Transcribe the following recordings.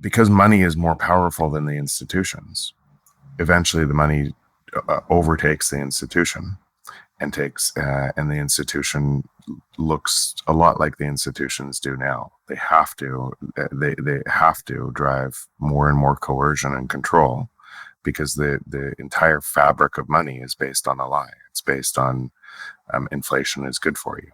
because money is more powerful than the institutions, eventually the money overtakes the institution and the institution looks a lot like the institutions do now. They have to drive more and more coercion and control, because the entire fabric of money is based on a lie. It's based on inflation is good for you.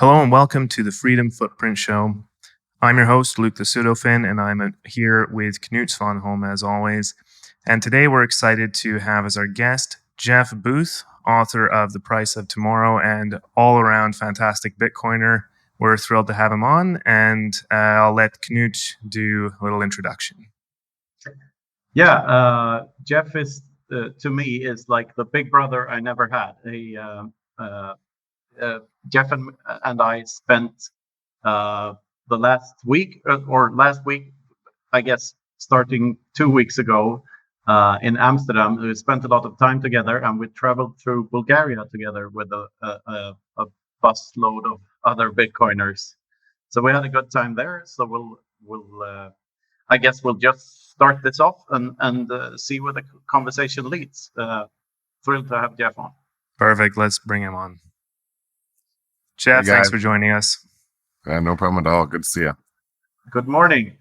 Hello and welcome to the Freedom Footprint Show. I'm your host, Luke the PseudoFinn, and I'm here with Knut Svanholm as always. And today we're excited to have as our guest Jeff Booth, author of The Price of Tomorrow and all-around fantastic Bitcoiner. We're thrilled to have him on, and I'll let Knut do a little introduction. Yeah, Jeff is, to me, is like the big brother I never had. Jeff and I spent the last week, I guess, starting 2 weeks ago in Amsterdam. We spent a lot of time together, and we traveled through Bulgaria together with a busload of other Bitcoiners. So we had a good time there. So I guess we'll just start this off and see where the conversation leads. Thrilled to have Jeff on. Perfect. Let's bring him on. Jeff, thanks for joining us. No problem at all. Good to see you. Good morning.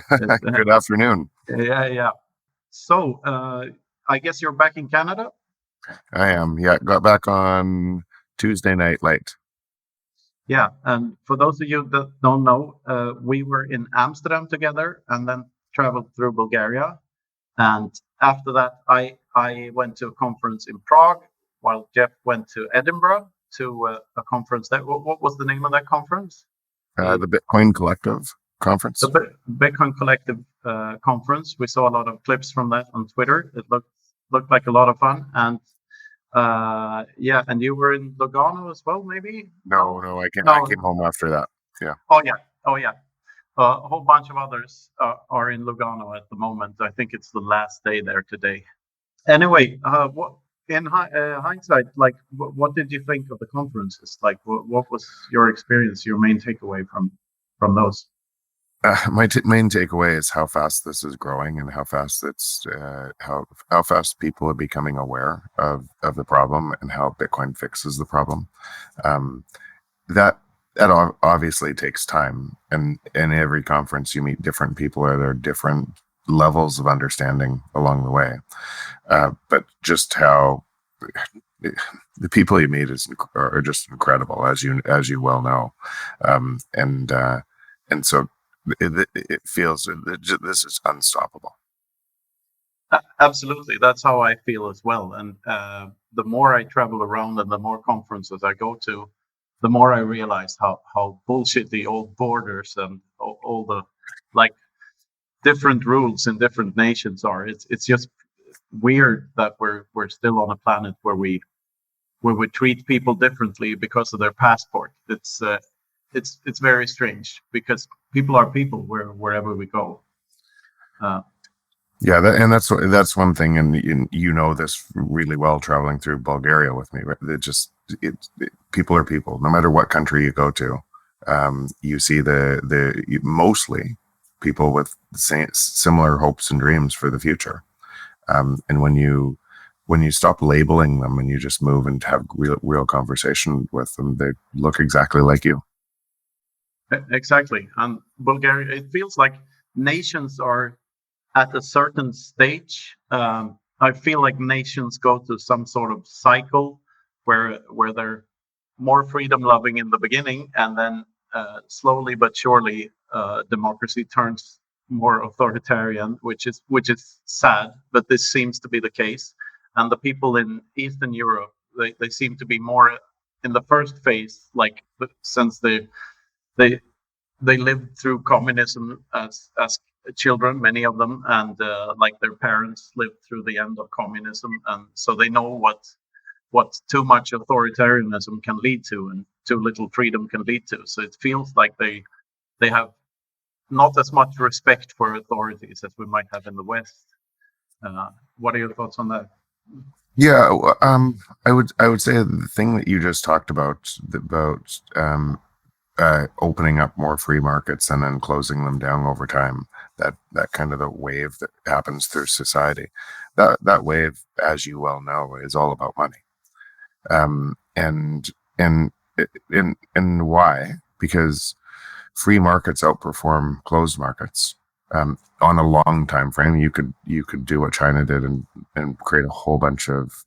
Good afternoon. Yeah. So, I guess you're back in Canada? I am. Yeah, got back on Tuesday night late. Yeah, and for those of you that don't know, we were in Amsterdam together and then traveled through Bulgaria. And after that, I went to a conference in Prague, while Jeff went to Edinburgh to a conference there. What was the name of that conference? The Bitcoin Collective conference. The Bitcoin Collective conference. We saw a lot of clips from that on Twitter. It looked like a lot of fun. And and you were in Lugano as well, maybe? No, I came home after that. Yeah. Oh yeah. A whole bunch of others are in Lugano at the moment. I think it's the last day there today. Anyway, in hindsight, like, what did you think of the conferences? Like, what was your experience, your main takeaway from those? My main takeaway is how fast this is growing, and how fast how fast people are becoming aware of the problem and how Bitcoin fixes the problem. That obviously takes time, and in every conference you meet different people, or there are different levels of understanding along the way. But just how the people you meet are just incredible, as you well know, and so it feels that this is unstoppable. Absolutely, that's how I feel as well. And the more I travel around and the more conferences I go to, the more I realize how bullshit the old borders and all the like different rules in different nations are. It's just weird that we're still on a planet where we treat people differently because of their passport. It's very strange, because people are people wherever we go. That's one thing, and you know this really well, traveling through Bulgaria with me. People are people, no matter what country you go to. You see mostly people with similar hopes and dreams for the future. And when you stop labeling them and you just move and have real conversation with them, they look exactly like you. Exactly. And Bulgaria, it feels like nations are at a certain stage. I feel like nations go to some sort of cycle where they're more freedom loving in the beginning, and then slowly but surely democracy turns more authoritarian, which is sad, but this seems to be the case. And the people in Eastern Europe, they seem to be more in the first phase, like, since they lived through communism as children, many of them, and like their parents lived through the end of communism, and so they know what too much authoritarianism can lead to, and too little freedom can lead to. So it feels like they have not as much respect for authorities as we might have in the West. What are your thoughts on that? Yeah, I would say the thing that you just talked about opening up more free markets and then closing them down over time, that kind of the wave that happens through society, that wave, as you well know, is all about money. And why? Because free markets outperform closed markets. On a long time frame, you could do what China did and create a whole bunch of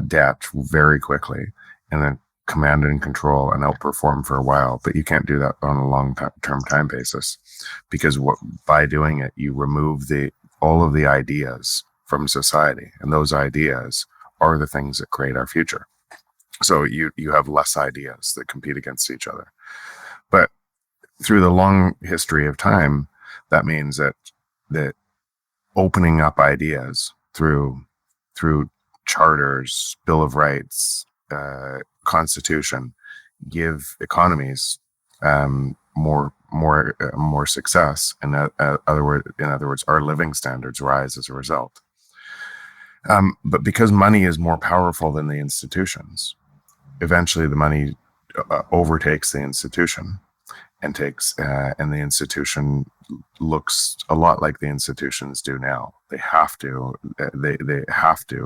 debt very quickly, and then command and control and outperform for a while. But you can't do that on a long-term time basis, because by doing it, you remove all of the ideas from society, and those ideas are the things that create our future. So you have less ideas that compete against each other. But through the long history of time, that means that opening up ideas through charters, Bill of Rights, Constitution, give economies more success, and in other words, our living standards rise as a result. But because money is more powerful than the institutions, eventually the money overtakes the institution. And the institution looks a lot like the institutions do now. They have to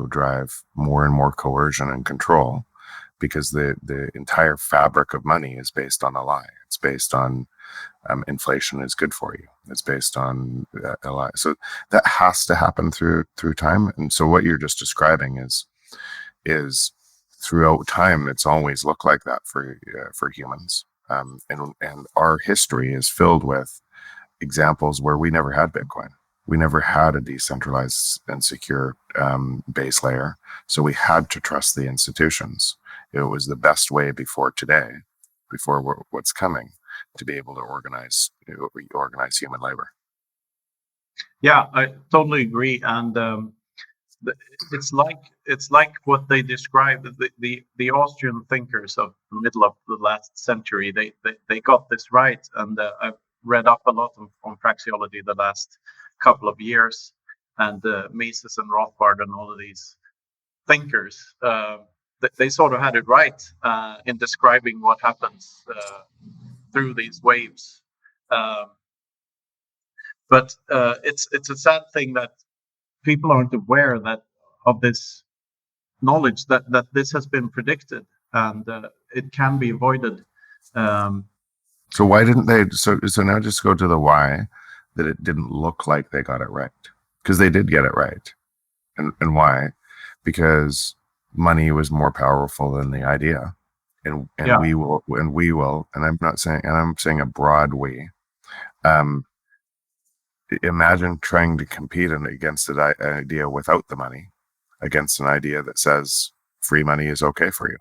drive more and more coercion and control, because the entire fabric of money is based on a lie. It's based on inflation is good for you. It's based on a lie. So that has to happen through time. And so what you're just describing is throughout time, it's always looked like that for humans. And our history is filled with examples where we never had Bitcoin. We never had a decentralized and secure base layer. So we had to trust the institutions. It was the best way before what's coming, to be able to organize human labor. Yeah, I totally agree. And it's like what they described, the Austrian thinkers of the middle of the last century. They got this right, and I've read up a lot on praxeology the last couple of years, and Mises and Rothbard and all of these thinkers, they sort of had it right in describing what happens through these waves. But it's a sad thing that people aren't aware of this knowledge that this has been predicted, and it can be avoided. So why didn't they? So now just go to the why, that it didn't look like they got it right, because they did get it right, and why? Because money was more powerful than the idea, and Yeah. we will, and I'm saying a broad we. Imagine trying to compete against an idea without the money, against an idea that says free money is okay for you.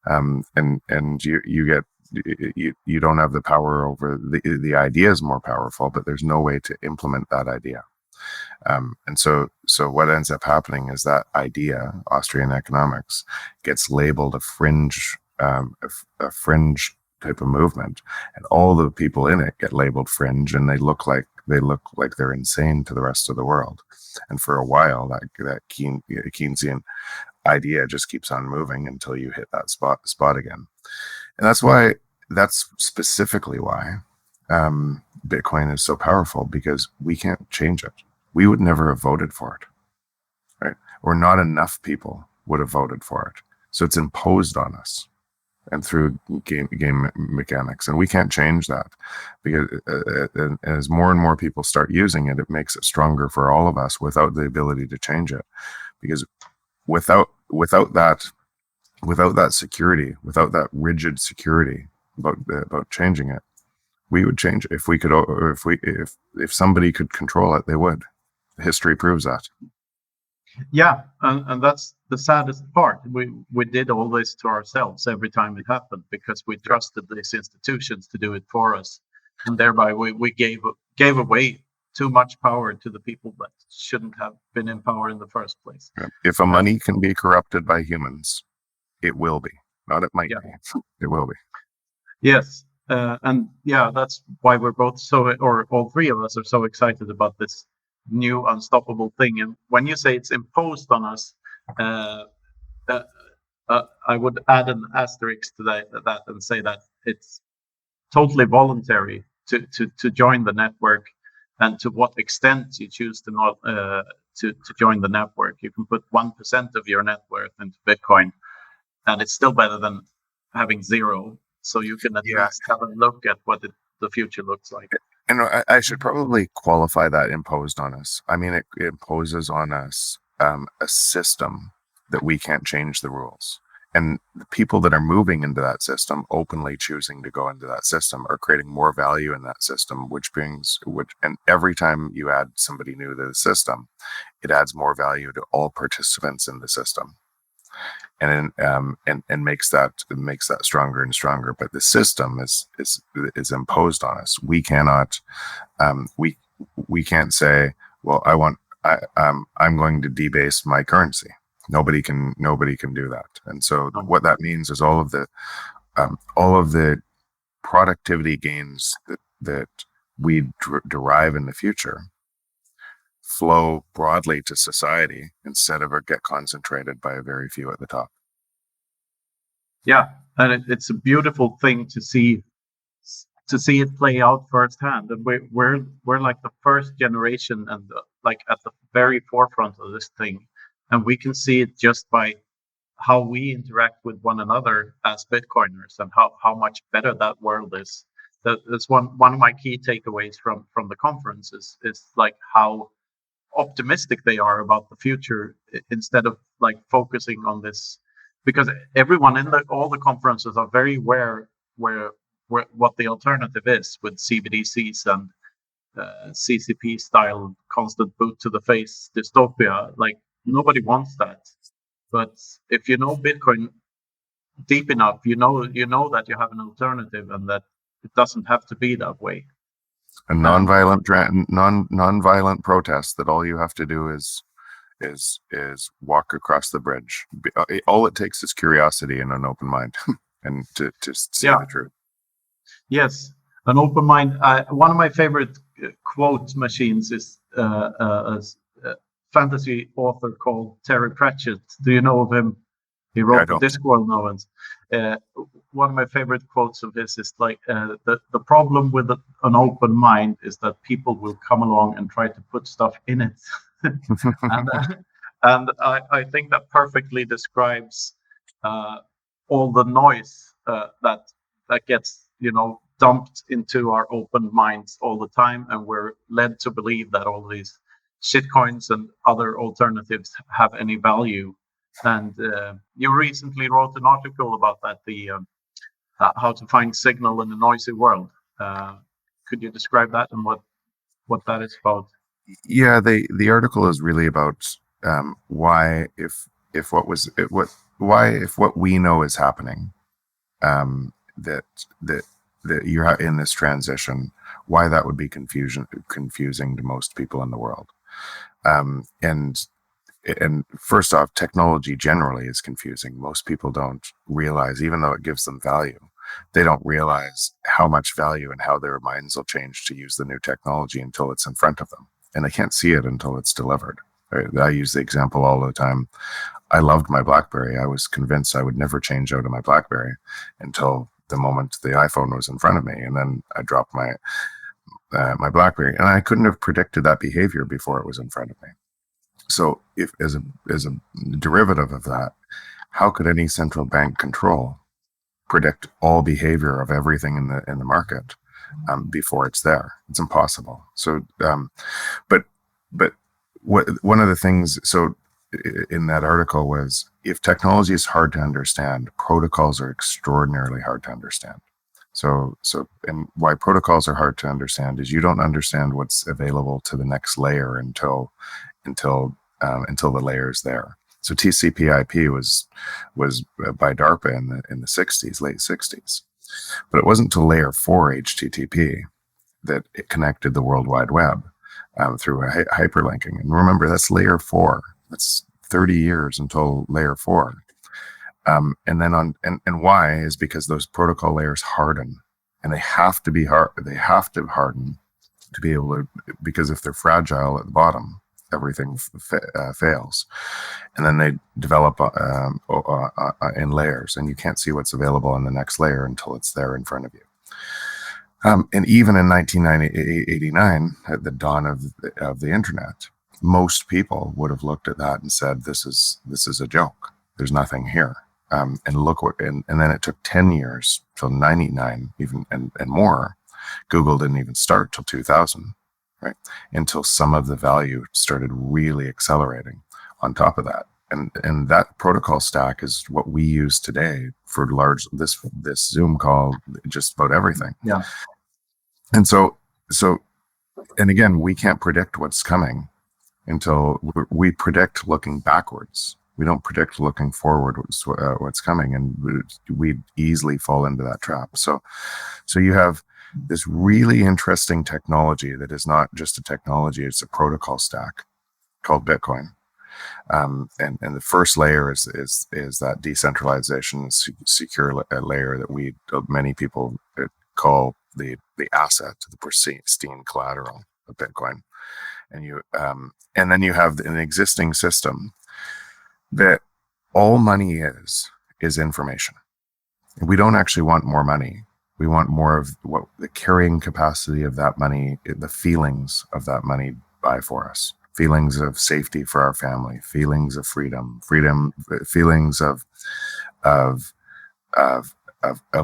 And you don't have the power over the idea is more powerful, but there's no way to implement that idea. And so what ends up happening is that idea, Austrian economics, gets labeled a fringe type of movement, and all the people in it get labeled fringe, and they look like they're insane to the rest of the world. And for a while, that Keynesian idea just keeps on moving until you hit that spot again. And that's specifically why Bitcoin is so powerful, because we can't change it. We would never have voted for it, right? Or not enough people would have voted for it. So it's imposed on us, and through game mechanics, and we can't change that, because as more and more people start using it, it makes it stronger for all of us without the ability to change it. Because without that security, without that rigid security about changing it, we would change it. If we could, or if somebody could control it, they would. History proves that. Yeah, and that's the saddest part. We did all this to ourselves every time it happened, because we trusted these institutions to do it for us, and thereby we gave away too much power to the people that shouldn't have been in power in the first place. If a money can be corrupted by humans, it will be. Not it might Yeah. be. It will be. Yes. And yeah, that's why we're both or all three of us are so excited about this new unstoppable thing. And when you say it's imposed on us, I would add an asterisk to that and say that it's totally voluntary to join the network, and to what extent you choose to not to join the network. You can put 1% of your net worth into Bitcoin, and it's still better than having zero. So you can at least have a look at what the future looks like. And I should probably qualify that imposed on us. I mean, it imposes on us a system that we can't change the rules. And the people that are moving into that system, openly choosing to go into that system, are creating more value in that system, and every time you add somebody new to the system, it adds more value to all participants in the system. And makes that stronger and stronger. But the system is imposed on us. We cannot we can't say, well, I'm going to debase my currency. Nobody can do that. And so what that means is all of the productivity gains that we derive in the future flow broadly to society instead of get concentrated by a very few at the top. Yeah, and it's a beautiful thing to see it play out firsthand. And we're like the first generation, and like at the very forefront of this thing, and we can see it just by how we interact with one another as Bitcoiners, and how much better that world is. That's one of my key takeaways from the conference is like how optimistic they are about the future, instead of like focusing on this, because everyone in all the conferences are very aware what the alternative is with CBDCs and CCP style constant boot to the face dystopia. Like, nobody wants that. But if you know Bitcoin deep enough, you know that you have an alternative, and that it doesn't have to be that way. A non-violent protest that all you have to do is walk across the bridge. All it takes is curiosity and an open mind, and to see the truth. Yes, an open mind. One of my favorite quote machines is a fantasy author called Terry Pratchett. Do you know of him? He wrote the Discworld novels. One of my favorite quotes of his is like, the problem with an open mind is that people will come along and try to put stuff in it. and I think that perfectly describes all the noise that gets dumped into our open minds all the time, and we're led to believe that all these shitcoins and other alternatives have any value. And you recently wrote an article about that, how to find signal in a noisy world. Could you describe that and what that is about? Yeah, the article is really about why if what we know is happening, that you're in this transition, why that would be confusing to most people in the world. And first off, technology generally is confusing. Most people don't realize, even though it gives them value, they don't realize how much value and how their minds will change to use the new technology until it's in front of them. And they can't see it until it's delivered. I use the example all the time. I loved my BlackBerry. I was convinced I would never change out of my BlackBerry until the moment the iPhone was in front of me. And then I dropped my BlackBerry, and I couldn't have predicted that behavior before it was in front of me. So if as a derivative of that, how could any central bank control predict all behavior of everything in the market before it's there? It's impossible. So, but one of the things, so in that article was, if technology is hard to understand, protocols are extraordinarily hard to understand. So and why protocols are hard to understand is you don't understand what's available to the next layer until the layer is there. So TCP/IP was by DARPA in the 60s, late 60s, but it wasn't until layer 4 HTTP that it connected the World Wide Web. through hyperlinking. And remember, that's layer 4. That's 30 years until layer 4. And then and why is because those protocol layers harden, and they have to be hard. They have to harden to be able to, because if they're fragile at the bottom, everything fails. And then they develop in layers, and you can't see what's available in the next layer until it's there in front of you. And even in 1989, at the dawn of the internet, most people would have looked at that and said, "This is a joke. There's nothing here." And look what, and then it took 10 years till 99, even and more. Google didn't even start till 2000, right? Until some of the value started really accelerating on top of that. And that protocol stack is what we use today for this Zoom call, just about everything. Yeah. And so, and again, we can't predict what's coming until we predict looking backwards. We don't predict looking forward what's coming, and we easily fall into that trap. So you have this really interesting technology that is not just a technology; it's a protocol stack called Bitcoin. And the first layer is that decentralization secure layer that many people call the asset, the pristine collateral of Bitcoin. And then you have an existing system that all money is information. We don't actually want more money. We want more of what the carrying capacity of that money, the feelings of that money buy for us. Feelings of safety for our family, feelings of freedom, feelings of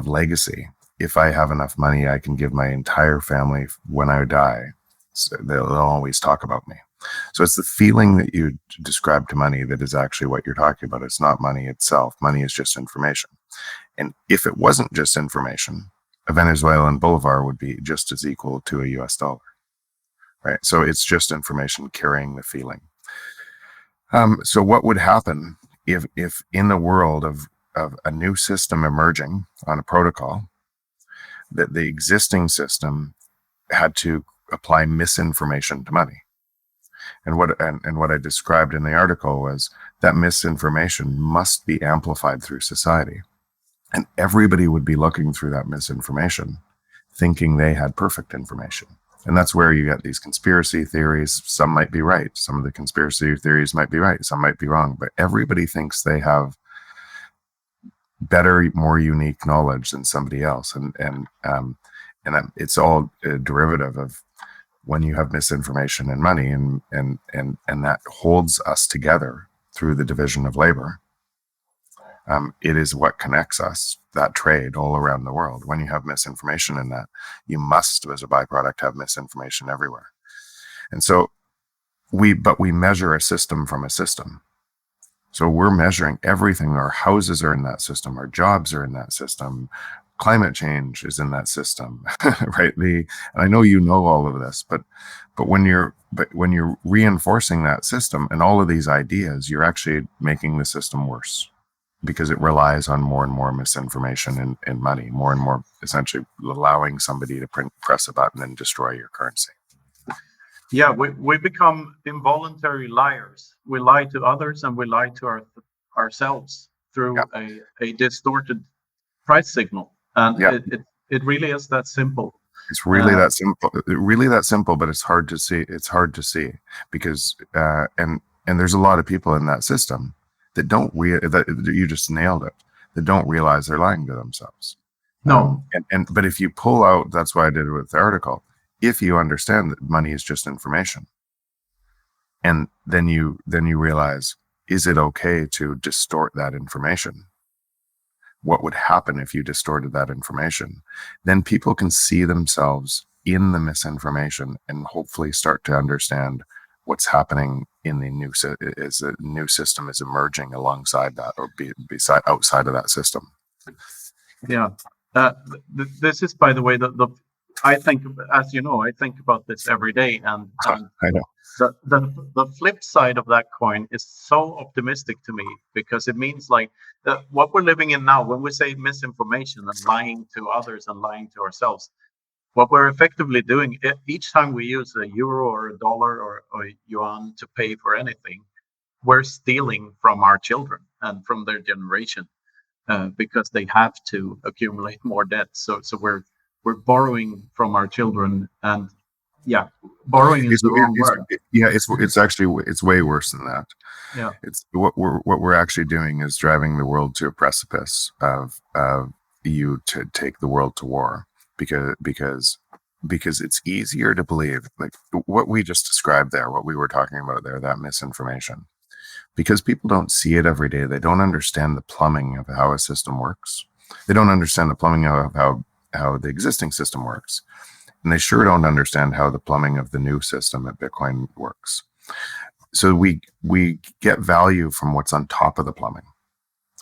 legacy. If I have enough money, I can give my entire family when I die. So they'll always talk about me. So it's the feeling that you describe to money that is actually what you're talking about. It's not money itself. Money is just information. And if it wasn't just information, a Venezuelan bolivar would be just as equal to a US dollar. Right. So it's just information carrying the feeling. So what would happen if in the world of a new system emerging on a protocol, that the existing system had to apply misinformation to money? And what I described in the article was that misinformation must be amplified through society. And everybody would be looking through that misinformation, thinking they had perfect information. And that's where you get these conspiracy theories. Some might be right. Some of the conspiracy theories might be right. Some might be wrong. But everybody thinks they have better, more unique knowledge than somebody else. And it's all a derivative of when you have misinformation and money, and that holds us together through the division of labor. It is what connects us, that trade all around the world. When you have misinformation in that, you must, as a byproduct, have misinformation everywhere. And so we measure a system from a system. So we're measuring everything. Our houses are in that system. Our jobs are in that system. Climate change is in that system, right? And I know you know all of this, but when you're reinforcing that system and all of these ideas, you're actually making the system worse, because it relies on more and more misinformation and money, more and more essentially allowing somebody to press a button and destroy your currency. Yeah, we become involuntary liars. We lie to others and we lie to ourselves through a distorted price signal. And it really is that simple. It's really that simple. Really that simple, but it's hard to see. It's hard to see because and there's a lot of people in that system that don't that you just nailed it, that don't realize they're lying to themselves. No. But if you pull out, that's why I did it with the article. If you understand that money is just information, and then you realize, is it okay to distort that information? What would happen if you distorted that information? Then people can see themselves in the misinformation and hopefully start to understand what's happening in the new system is emerging alongside that, or beside, outside of that system. Yeah, this is, by the way, I think, as you know, I think about this every day, and I know. The flip side of that coin is so optimistic to me, because it means like what we're living in now, when we say misinformation and lying to others and lying to ourselves, what we're effectively doing, each time we use a euro or a dollar or yuan to pay for anything, we're stealing from our children and from their generation, because they have to accumulate more debt. So we're borrowing from our children, and yeah, borrowing is the wrong word. It's actually it's way worse than that. Yeah, It's what we're actually doing is driving the world to a precipice of you to take the world to war, because it's easier to believe, like what we just described there, what we were talking about there, that misinformation, because people don't see it every day. They don't understand the plumbing of how a system works. They don't understand the plumbing of how the existing system works, and they sure don't understand how the plumbing of the new system at Bitcoin works. So we get value from what's on top of the plumbing,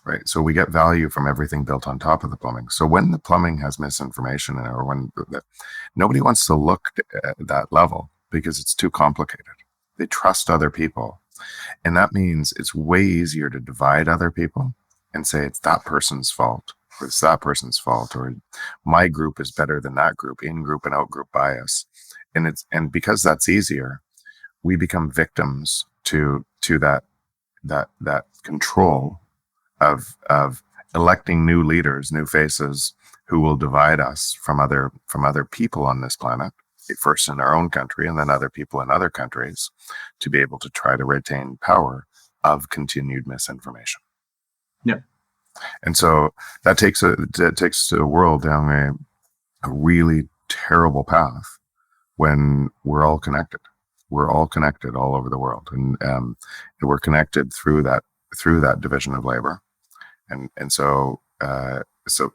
right? So we get value from everything built on top of the plumbing. So when the plumbing has misinformation, or when nobody wants to look at that level because it's too complicated. They trust other people. And that means it's way easier to divide other people and say it's that person's fault, or it's that person's fault, or my group is better than that group, in-group and out-group bias. And because that's easier, we become victims to that control of electing new leaders, new faces who will divide us from other people on this planet, first in our own country and then other people in other countries, to be able to try to retain power of continued misinformation. Yeah. And so that takes the world down a really terrible path when we're all connected. We're all connected all over the world, and we're connected through that division of labor. And so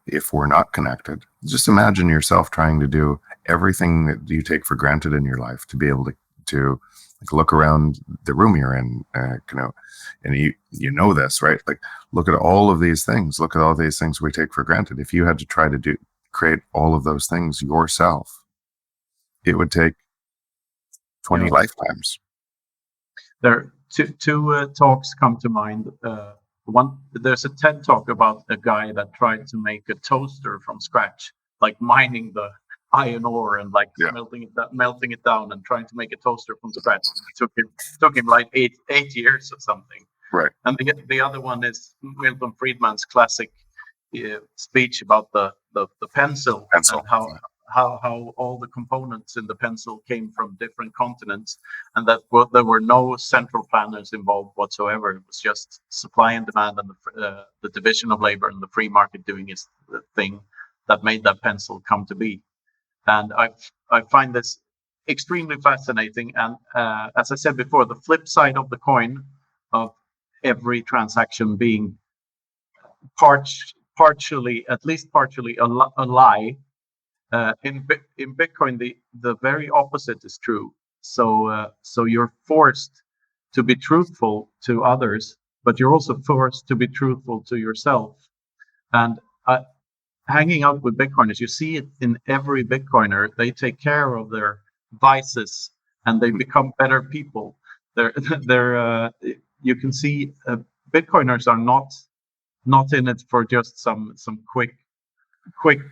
if we're not connected, just imagine yourself trying to do everything that you take for granted in your life, to be able to like look around the room you're in, and you know this, right? Like, look at all of these things. Look at all these things we take for granted. If you had to try to create all of those things yourself, it would take 20 lifetimes. There two talks come to mind. One, there's a TED talk about a guy that tried to make a toaster from scratch, like mining the iron ore and melting it down and trying to make a toaster from scratch. It took him like eight years or something. Right. And the other one is Milton Friedman's classic speech about the pencil. And how all the components in the pencil came from different continents, and that there were no central planners involved whatsoever. It was just supply and demand, and the division of labor and the free market doing its thing that made that pencil come to be. And I find this extremely fascinating. And as I said before, the flip side of the coin of every transaction being at least partially a lie. In Bitcoin, the very opposite is true. So you're forced to be truthful to others, but you're also forced to be truthful to yourself. And hanging out with Bitcoiners, you see it in every Bitcoiner. They take care of their vices and they become better people. You can see Bitcoiners are not in it for just some quick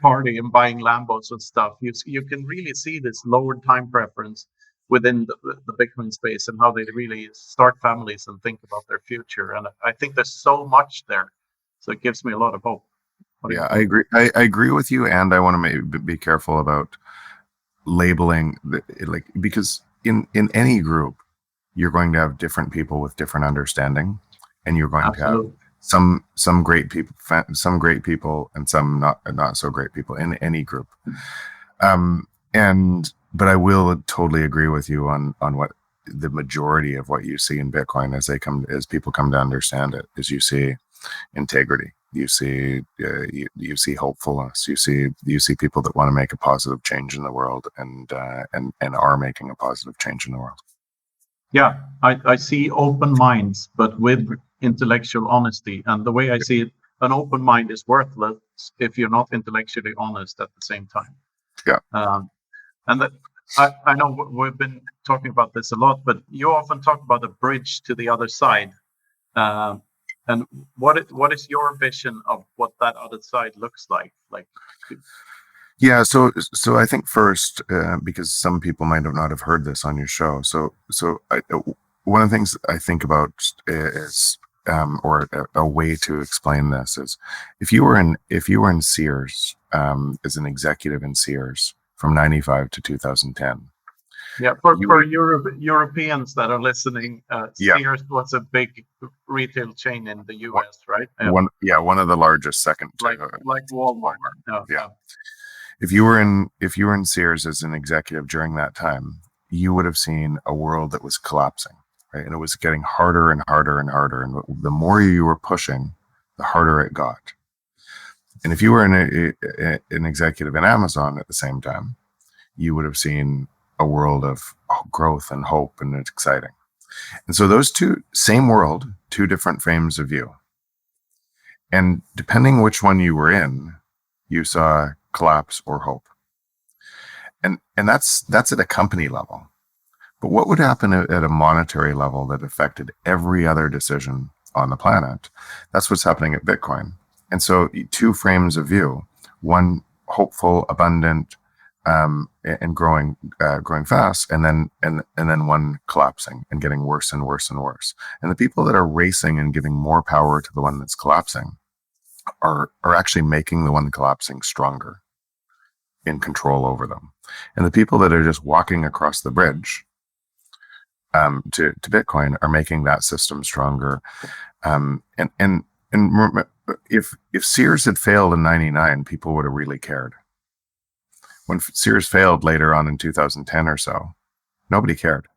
party and buying Lambos and stuff. You can really see this lowered time preference within the Bitcoin space, and how they really start families and think about their future. And I think there's so much there, so it gives me a lot of hope. Yeah, I agree. I agree with you, and I want to be careful about labeling because in any group, you're going to have different people with different understanding, and you're going to have some great people, and some not so great people in any group. But I will totally agree with you on what the majority of what you see in Bitcoin as people come to understand it is you see integrity, you see hopefulness, you see people that want to make a positive change in the world and are making a positive change in the world. Yeah, I see open minds, but with intellectual honesty. And the way I see it, an open mind is worthless if you're not intellectually honest at the same time. Yeah. And that I know we've been talking about this a lot, but you often talk about a bridge to the other side. And what is your vision of what that other side looks like? Like, Yeah, so I think first, because some people might not have heard this on your show. One of the things I think about is, or a way to explain this is, if you were in Sears, as an executive in Sears from '95 to 2010, Yeah, you for would, Europeans that are listening, yeah, Sears was a big retail chain in the one, US, right? Yeah, one of the largest, second like to Walmart. Walmart. Yeah, Yeah, yeah, if you were in Sears as an executive during that time, you would have seen a world that was collapsing, right? And it was getting harder and harder and harder. And the more you were pushing, the harder it got. And if you were an executive in Amazon at the same time, you would have seen a world of growth and hope, and it's exciting. And so those two, same world, two different frames of view. And depending which one you were in, you saw collapse or hope. And that's at a company level. But what would happen at a monetary level that affected every other decision on the planet? That's what's happening at Bitcoin. And so two frames of view, one hopeful, abundant, and growing fast, and then one collapsing and getting worse and worse and worse. And the people that are racing and giving more power to the one that's collapsing are actually making the one collapsing stronger, in control over them. And the people that are just walking across the bridge to Bitcoin are making that system stronger. And if Sears had failed in '99, people would have really cared. When Sears failed later on in 2010 or so, nobody cared,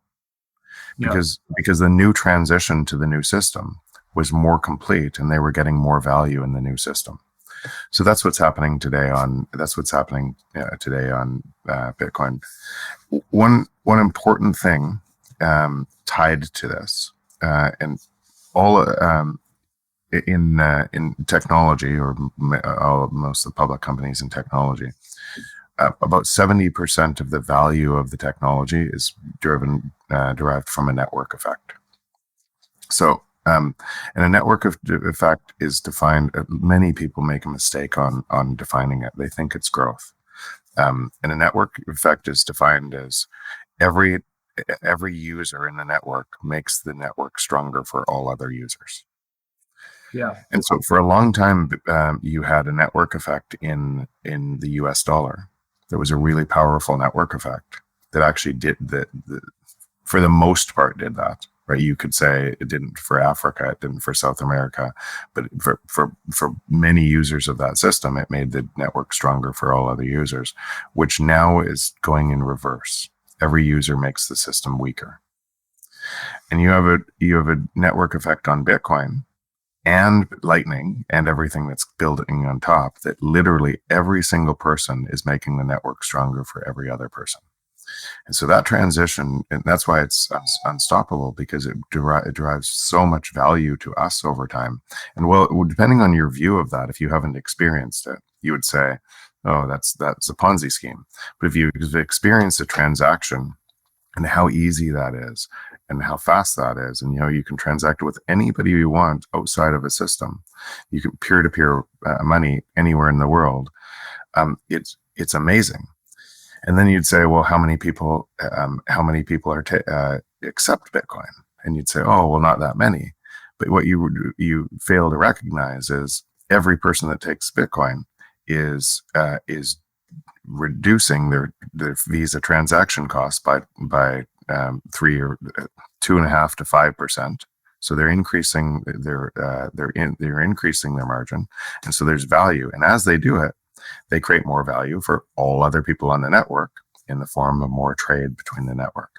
yeah, because the new transition to the new system was more complete, and they were getting more value in the new system. So that's what's happening today on Bitcoin. One important thing tied to this, and all in technology, or most of the public companies in technology, about 70% of the value of the technology is derived from a network effect. So, and a network effect is defined. Many people make a mistake on defining it. They think it's growth. And a network effect is defined as every user in the network makes the network stronger for all other users. yeah, And so, for a long time, you had a network effect in the U.S. dollar. There was a really powerful network effect that actually did that. For the most part, did that. Right? You could say it didn't for Africa, it didn't for South America, but for many users of that system, it made the network stronger for all other users, which now is going in reverse. Every user makes the system weaker, and you have a network effect on Bitcoin and Lightning and everything that's building on top, that literally every single person is making the network stronger for every other person. And so that transition, and that's why it's unstoppable, because it derives so much value to us over time. And well, depending on your view of that, if you haven't experienced it, you would say, oh, that's a Ponzi scheme. But if you've experienced a transaction and how easy that is and how fast that is, and you can transact with anybody you want outside of a system, you can peer-to-peer money anywhere in the world, it's amazing. And then you'd say, well, how many people accept Bitcoin? And you'd say, oh, well, not that many. But what you fail to recognize is every person that takes Bitcoin is reducing their Visa transaction costs by 3 or 2.5 to 5%. So they're increasing they're increasing their margin, and so there's value. And as they do it, they create more value for all other people on the network in the form of more trade between the network.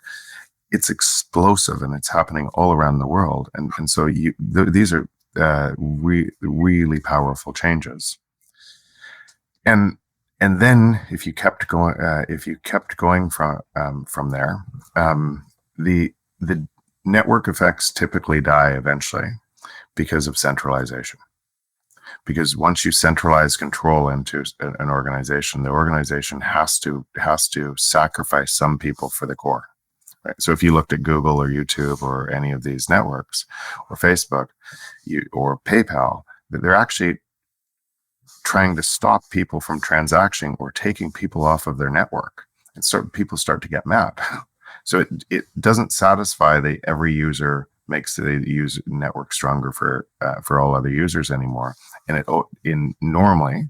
It's explosive, and it's happening all around the world. And so these are really powerful changes. And then if you kept going from there, the network effects typically die eventually because of centralization. Because once you centralize control into an organization, the organization has to sacrifice some people for the core. Right? So if you looked at Google or YouTube or any of these networks, or Facebook, or PayPal, they're actually trying to stop people from transacting or taking people off of their network, and people start to get mad. So it doesn't satisfy that every user makes the user network stronger for all other users anymore. And normally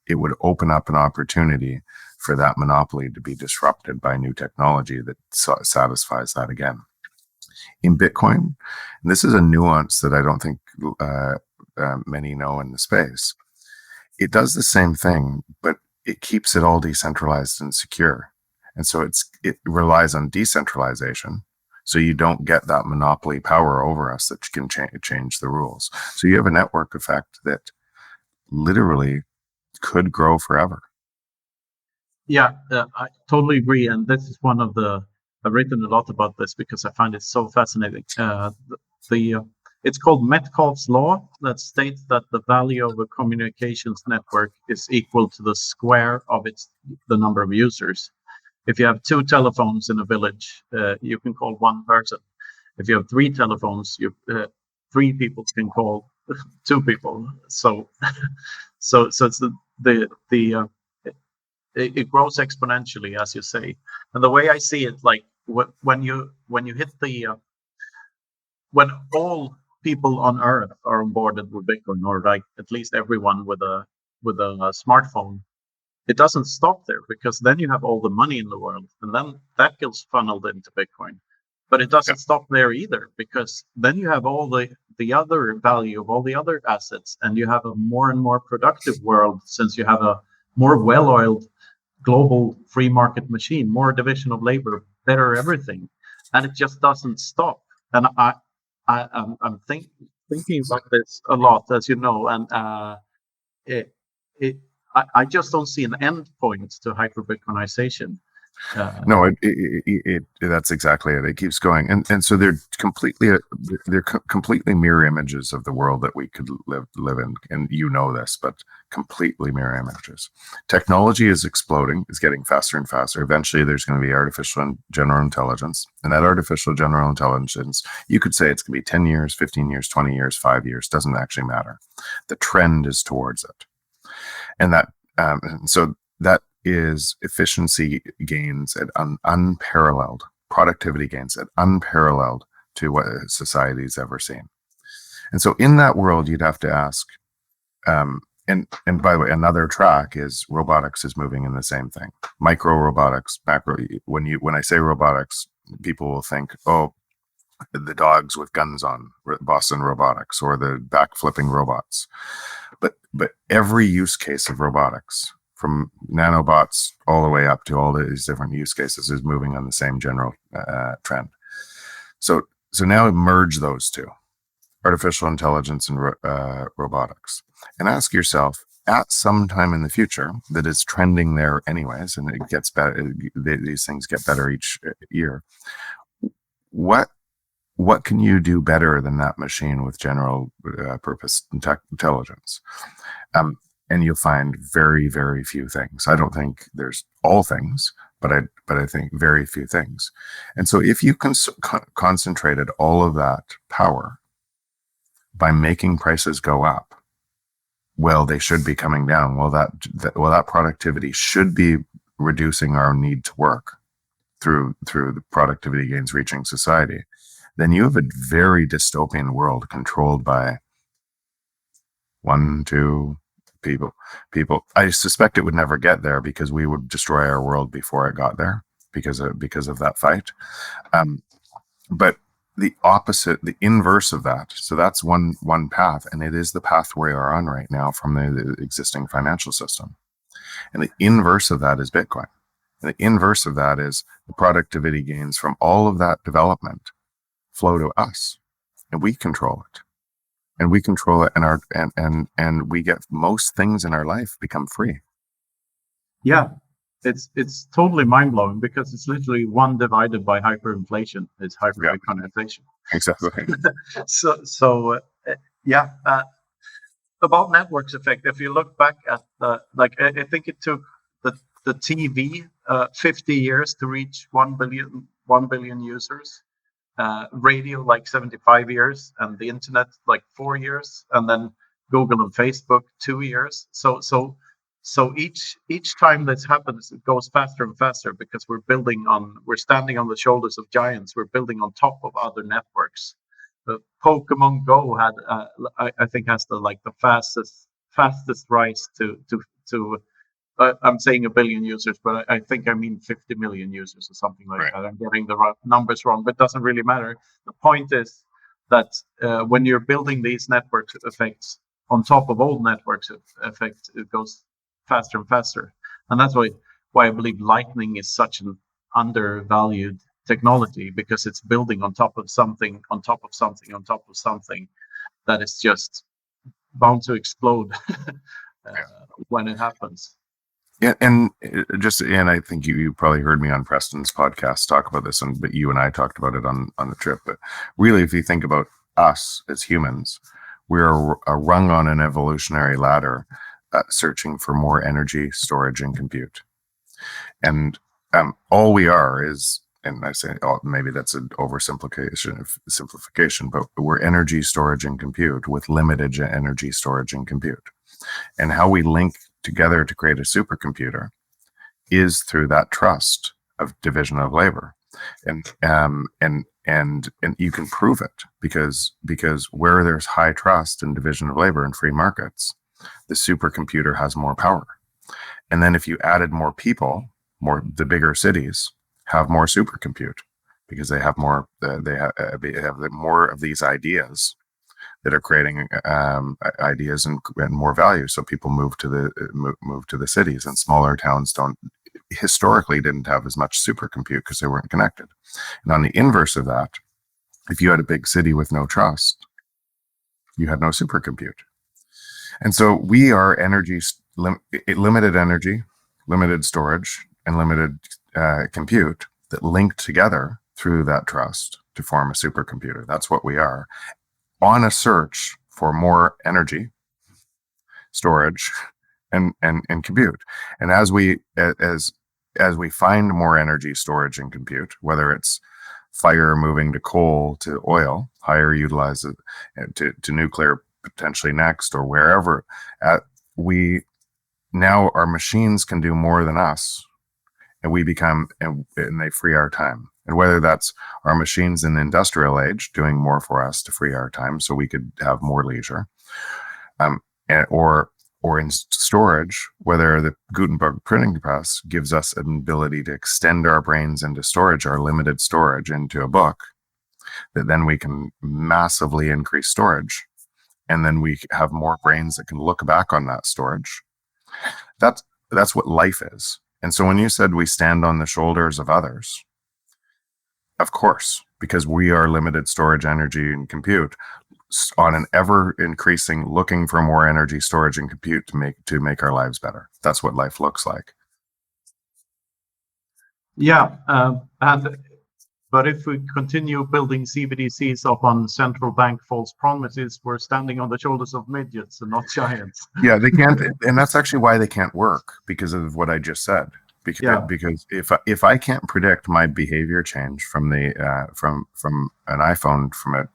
it would open up an opportunity for that monopoly to be disrupted by new technology that satisfies that again. In Bitcoin, and this is a nuance that I don't think many know in the space, it does the same thing, but it keeps it all decentralized and secure. And so it relies on decentralization. So you don't get that monopoly power over us that can change the rules. So you have a network effect that literally could grow forever. Yeah, I totally agree. And this is one of I've written a lot about this because I find it so fascinating. It's called Metcalfe's law, that states that the value of a communications network is equal to the square of the number of users. If you have 2 telephones in a village, you can call 1 person. If you have 3 telephones, 3 people can call 2 people. So it's it grows exponentially, as you say. And the way I see it, like when you hit when all people on Earth are onboarded with Bitcoin, or like at least everyone with a smartphone, it doesn't stop there, because then you have all the money in the world, and then that gets funneled into Bitcoin. But it doesn't stop there either, because then you have all the other value of all the other assets, and you have a more and more productive world, since you have a more well-oiled global free market machine, more division of labor, better everything, and it just doesn't stop. And I'm thinking about this a lot, as you know, and I just don't see an end point to hyperbitcoinization. No, that's exactly it. It keeps going, and so they're completely mirror images of the world that we could live in, and you know this, but completely mirror images. Technology is exploding; it's getting faster and faster. Eventually, there's going to be artificial and general intelligence, and that artificial general intelligence, you could say it's going to be 10 years, 15 years, 20 years, 5 years. Doesn't actually matter. The trend is towards it, and so that is efficiency gains at unparalleled, productivity gains at unparalleled to what society's ever seen. And so in that world, you'd have to ask, and by the way, another track is robotics is moving in the same thing. Micro robotics, macro. When I say robotics, people will think, oh, the dogs with guns on, Boston Robotics, or the back-flipping robots. But every use case of robotics, from nanobots all the way up to all these different use cases, is moving on the same general trend. So now merge those two, artificial intelligence and robotics, and ask yourself, at some time in the future that is trending there anyways, and it gets better, these things get better each year, what can you do better than that machine with general purpose intelligence? And you'll find very, very few things. I don't think there's all things, but I think very few things. And so if you concentrated all of that power by making prices go up, well, they should be coming down. Well, that productivity should be reducing our need to work through the productivity gains reaching society. Then you have a very dystopian world controlled by 1, 2 people. I suspect it would never get there, because we would destroy our world before it got there, because of that fight. But the opposite, the inverse of that. So that's one path, and it is the path we are on right now from the existing financial system. And the inverse of that is Bitcoin. And the inverse of that is the productivity gains from all of that development flow to us, and we control it. And we control it, and we get most things in our life become free. Yeah, it's totally mind blowing, because it's literally 1 divided by hyperinflation is hyperbitcoinization. Exactly. About networks effect, if you look back at I think it took the TV 50 years to reach 1 billion users. Radio like 75 years, and the internet like 4 years, and then Google and Facebook 2 years. So each time this happens, it goes faster and faster because we're standing on the shoulders of giants. We're building on top of other networks. Pokemon Go had, I think, has the fastest rise to. I'm saying a billion users, but I think I mean 50 million users or something like that. I'm getting the numbers wrong, but it doesn't really matter. The point is that when you're building these network effects on top of old networks effects, it goes faster and faster. And that's why I believe Lightning is such an undervalued technology, because it's building on top of something, on top of something, on top of something that is just bound to explode when it happens. Yeah, and I think you probably heard me on Preston's podcast talk about this, but you and I talked about it on the trip. But really, if you think about us as humans, we're a rung on an evolutionary ladder, searching for more energy, storage, and compute. And all we are is, and I say, maybe that's an simplification, but we're energy, storage, and compute with limited energy, storage, and compute. And how we link together to create a supercomputer is through that trust of division of labor. And you can prove it because where there's high trust and division of labor in free markets, the supercomputer has more power. And then if you added more people, the bigger cities have more supercompute because they have more more of these ideas that are creating ideas and more value. So people move to the cities, and smaller towns historically didn't have as much supercompute because they weren't connected. And on the inverse of that, if you had a big city with no trust, you had no supercompute. And so we are limited energy, limited storage, and limited compute that link together through that trust to form a supercomputer. That's what we are, on a search for more energy, storage, and compute. And as we find more energy, storage, and compute, whether it's fire moving to coal to oil, higher utilize it to nuclear potentially next, or wherever, our machines can do more than us, and and they free our time. And whether that's our machines in the industrial age doing more for us to free our time so we could have more leisure, or in storage, whether the Gutenberg printing press gives us an ability to extend our brains into storage, our limited storage, into a book, that then we can massively increase storage. And then we have more brains that can look back on that storage. That's what life is. And so when you said we stand on the shoulders of others, of course, because we are limited storage, energy, and compute on an ever increasing, looking for more energy, storage, and compute to make our lives better. That's what life looks like. Yeah, but if we continue building CBDCs upon central bank false promises, we're standing on the shoulders of midgets and not giants. Yeah, they can't, and that's actually why they can't work, because of what I just said. Because if I can't predict my behavior change from an iPhone, from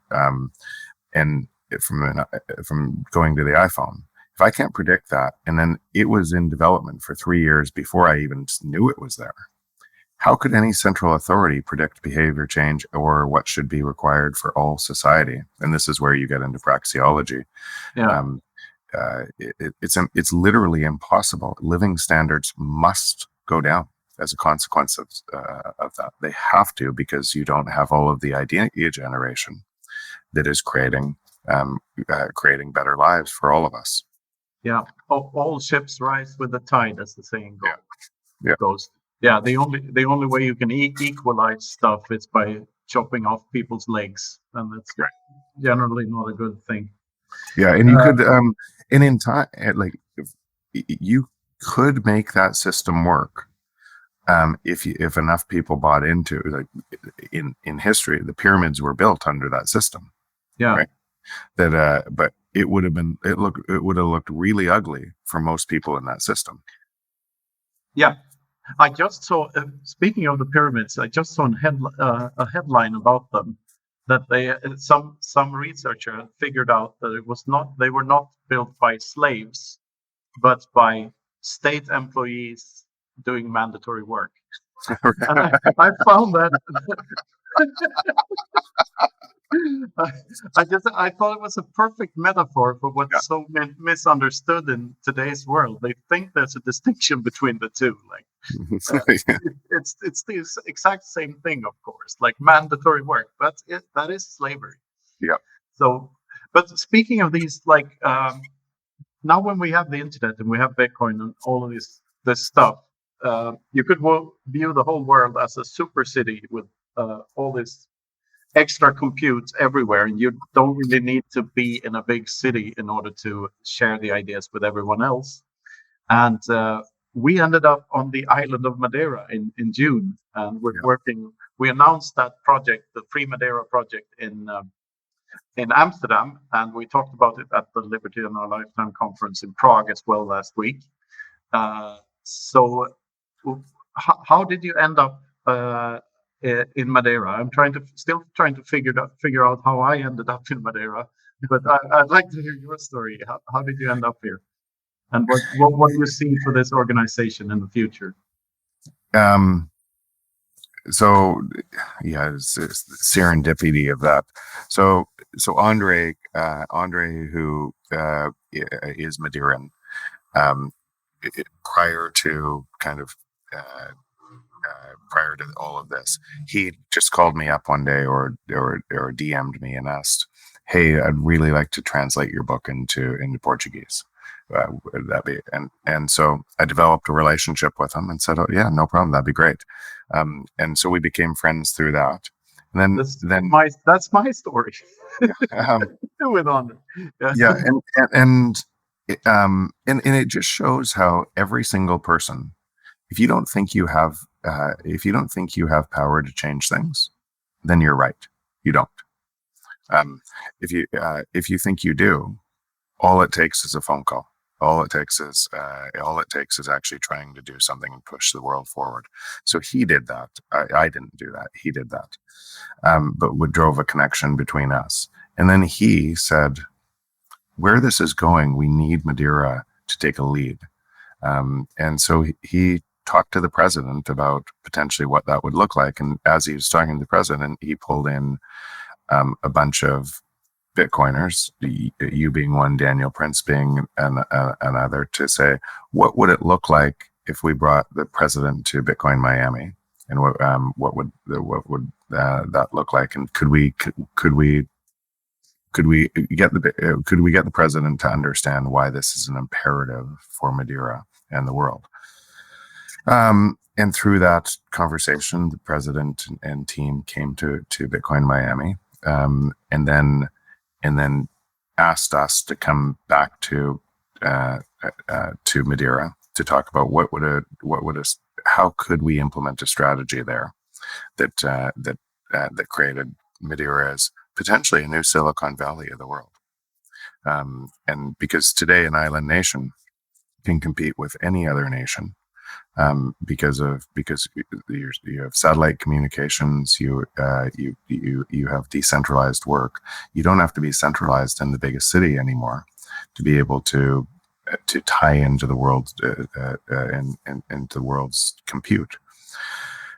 going to the iPhone, if I can't predict that, and then it was in development for 3 years before I even knew it was there, how could any central authority predict behavior change or what should be required for all society? And this is where you get into praxeology. Yeah. It's literally impossible. Living standards must go down as a consequence of that. They have to, because you don't have all of the idea generation that is creating better lives for all of us. Yeah, all ships rise with the tide, as the saying goes. Yeah. The only way you can equalize stuff is by chopping off people's legs, and that's generally not a good thing. Yeah, and you could, and in time, you could make that system work if enough people bought into it. In history, the pyramids were built under that system. Yeah. Right? But it would have looked really ugly for most people in that system. Yeah. I just saw, speaking of the pyramids, I just saw a headline about them, that some researcher had figured out that they were not built by slaves, but by state employees doing mandatory work. And I found that I thought it was a perfect metaphor for what's so misunderstood in today's world. They think there's a distinction between the two. Like it's the exact same thing, of course, like mandatory work, but that is slavery. Yeah. So, but speaking of these, like now when we have the internet and we have Bitcoin and all of this stuff, you could view the whole world as a super city with all this extra compute everywhere, and you don't really need to be in a big city in order to share the ideas with everyone else. And we ended up on the island of Madeira in June, and we're working. We announced that project, the Free Madeira project, in Amsterdam, and we talked about it at the Liberty in Our Lifetime conference in Prague as well last week. So, how did you end up in Madeira? I'm still trying to figure out how I ended up in Madeira, but I'd like to hear your story. How did you end up here, and what do you see for this organization in the future? So yeah, it's serendipity of that. So Andre, who is Madeiran, prior to prior to all of this, he just called me up one day or DM'd me and asked, "Hey, I'd really like to translate your book into Portuguese. Would that be?" And so I developed a relationship with him and said, "Oh yeah, no problem. That'd be great." And so we became friends through that. And that's my story. With Andre. Yeah, and it just shows how every single person, if you don't think you have power to change things, then you're right. You don't. If you think you do, all it takes is a phone call. All it takes is actually trying to do something and push the world forward. So he did that. I didn't do that. He did that. But we drove a connection between us. And then he said, where this is going, we need Madeira to take a lead. And so he talked to the president about potentially what that would look like. And as he was talking to the president, he pulled in a bunch of Bitcoiners, you being one, Daniel Prince being another, to say, what would it look like if we brought the president to Bitcoin Miami, and what would that look like, and could we get the president to understand why this is an imperative for Madeira and the world? And through that conversation, the president and team came to Bitcoin Miami, and then asked us to come back to Madeira to talk about how could we implement a strategy there that created Madeira as potentially a new Silicon Valley of the world. And because today an island nation can compete with any other nation, because you have satellite communications, you have decentralized work. You don't have to be centralized in the biggest city anymore to be able to tie into the world into the world's compute.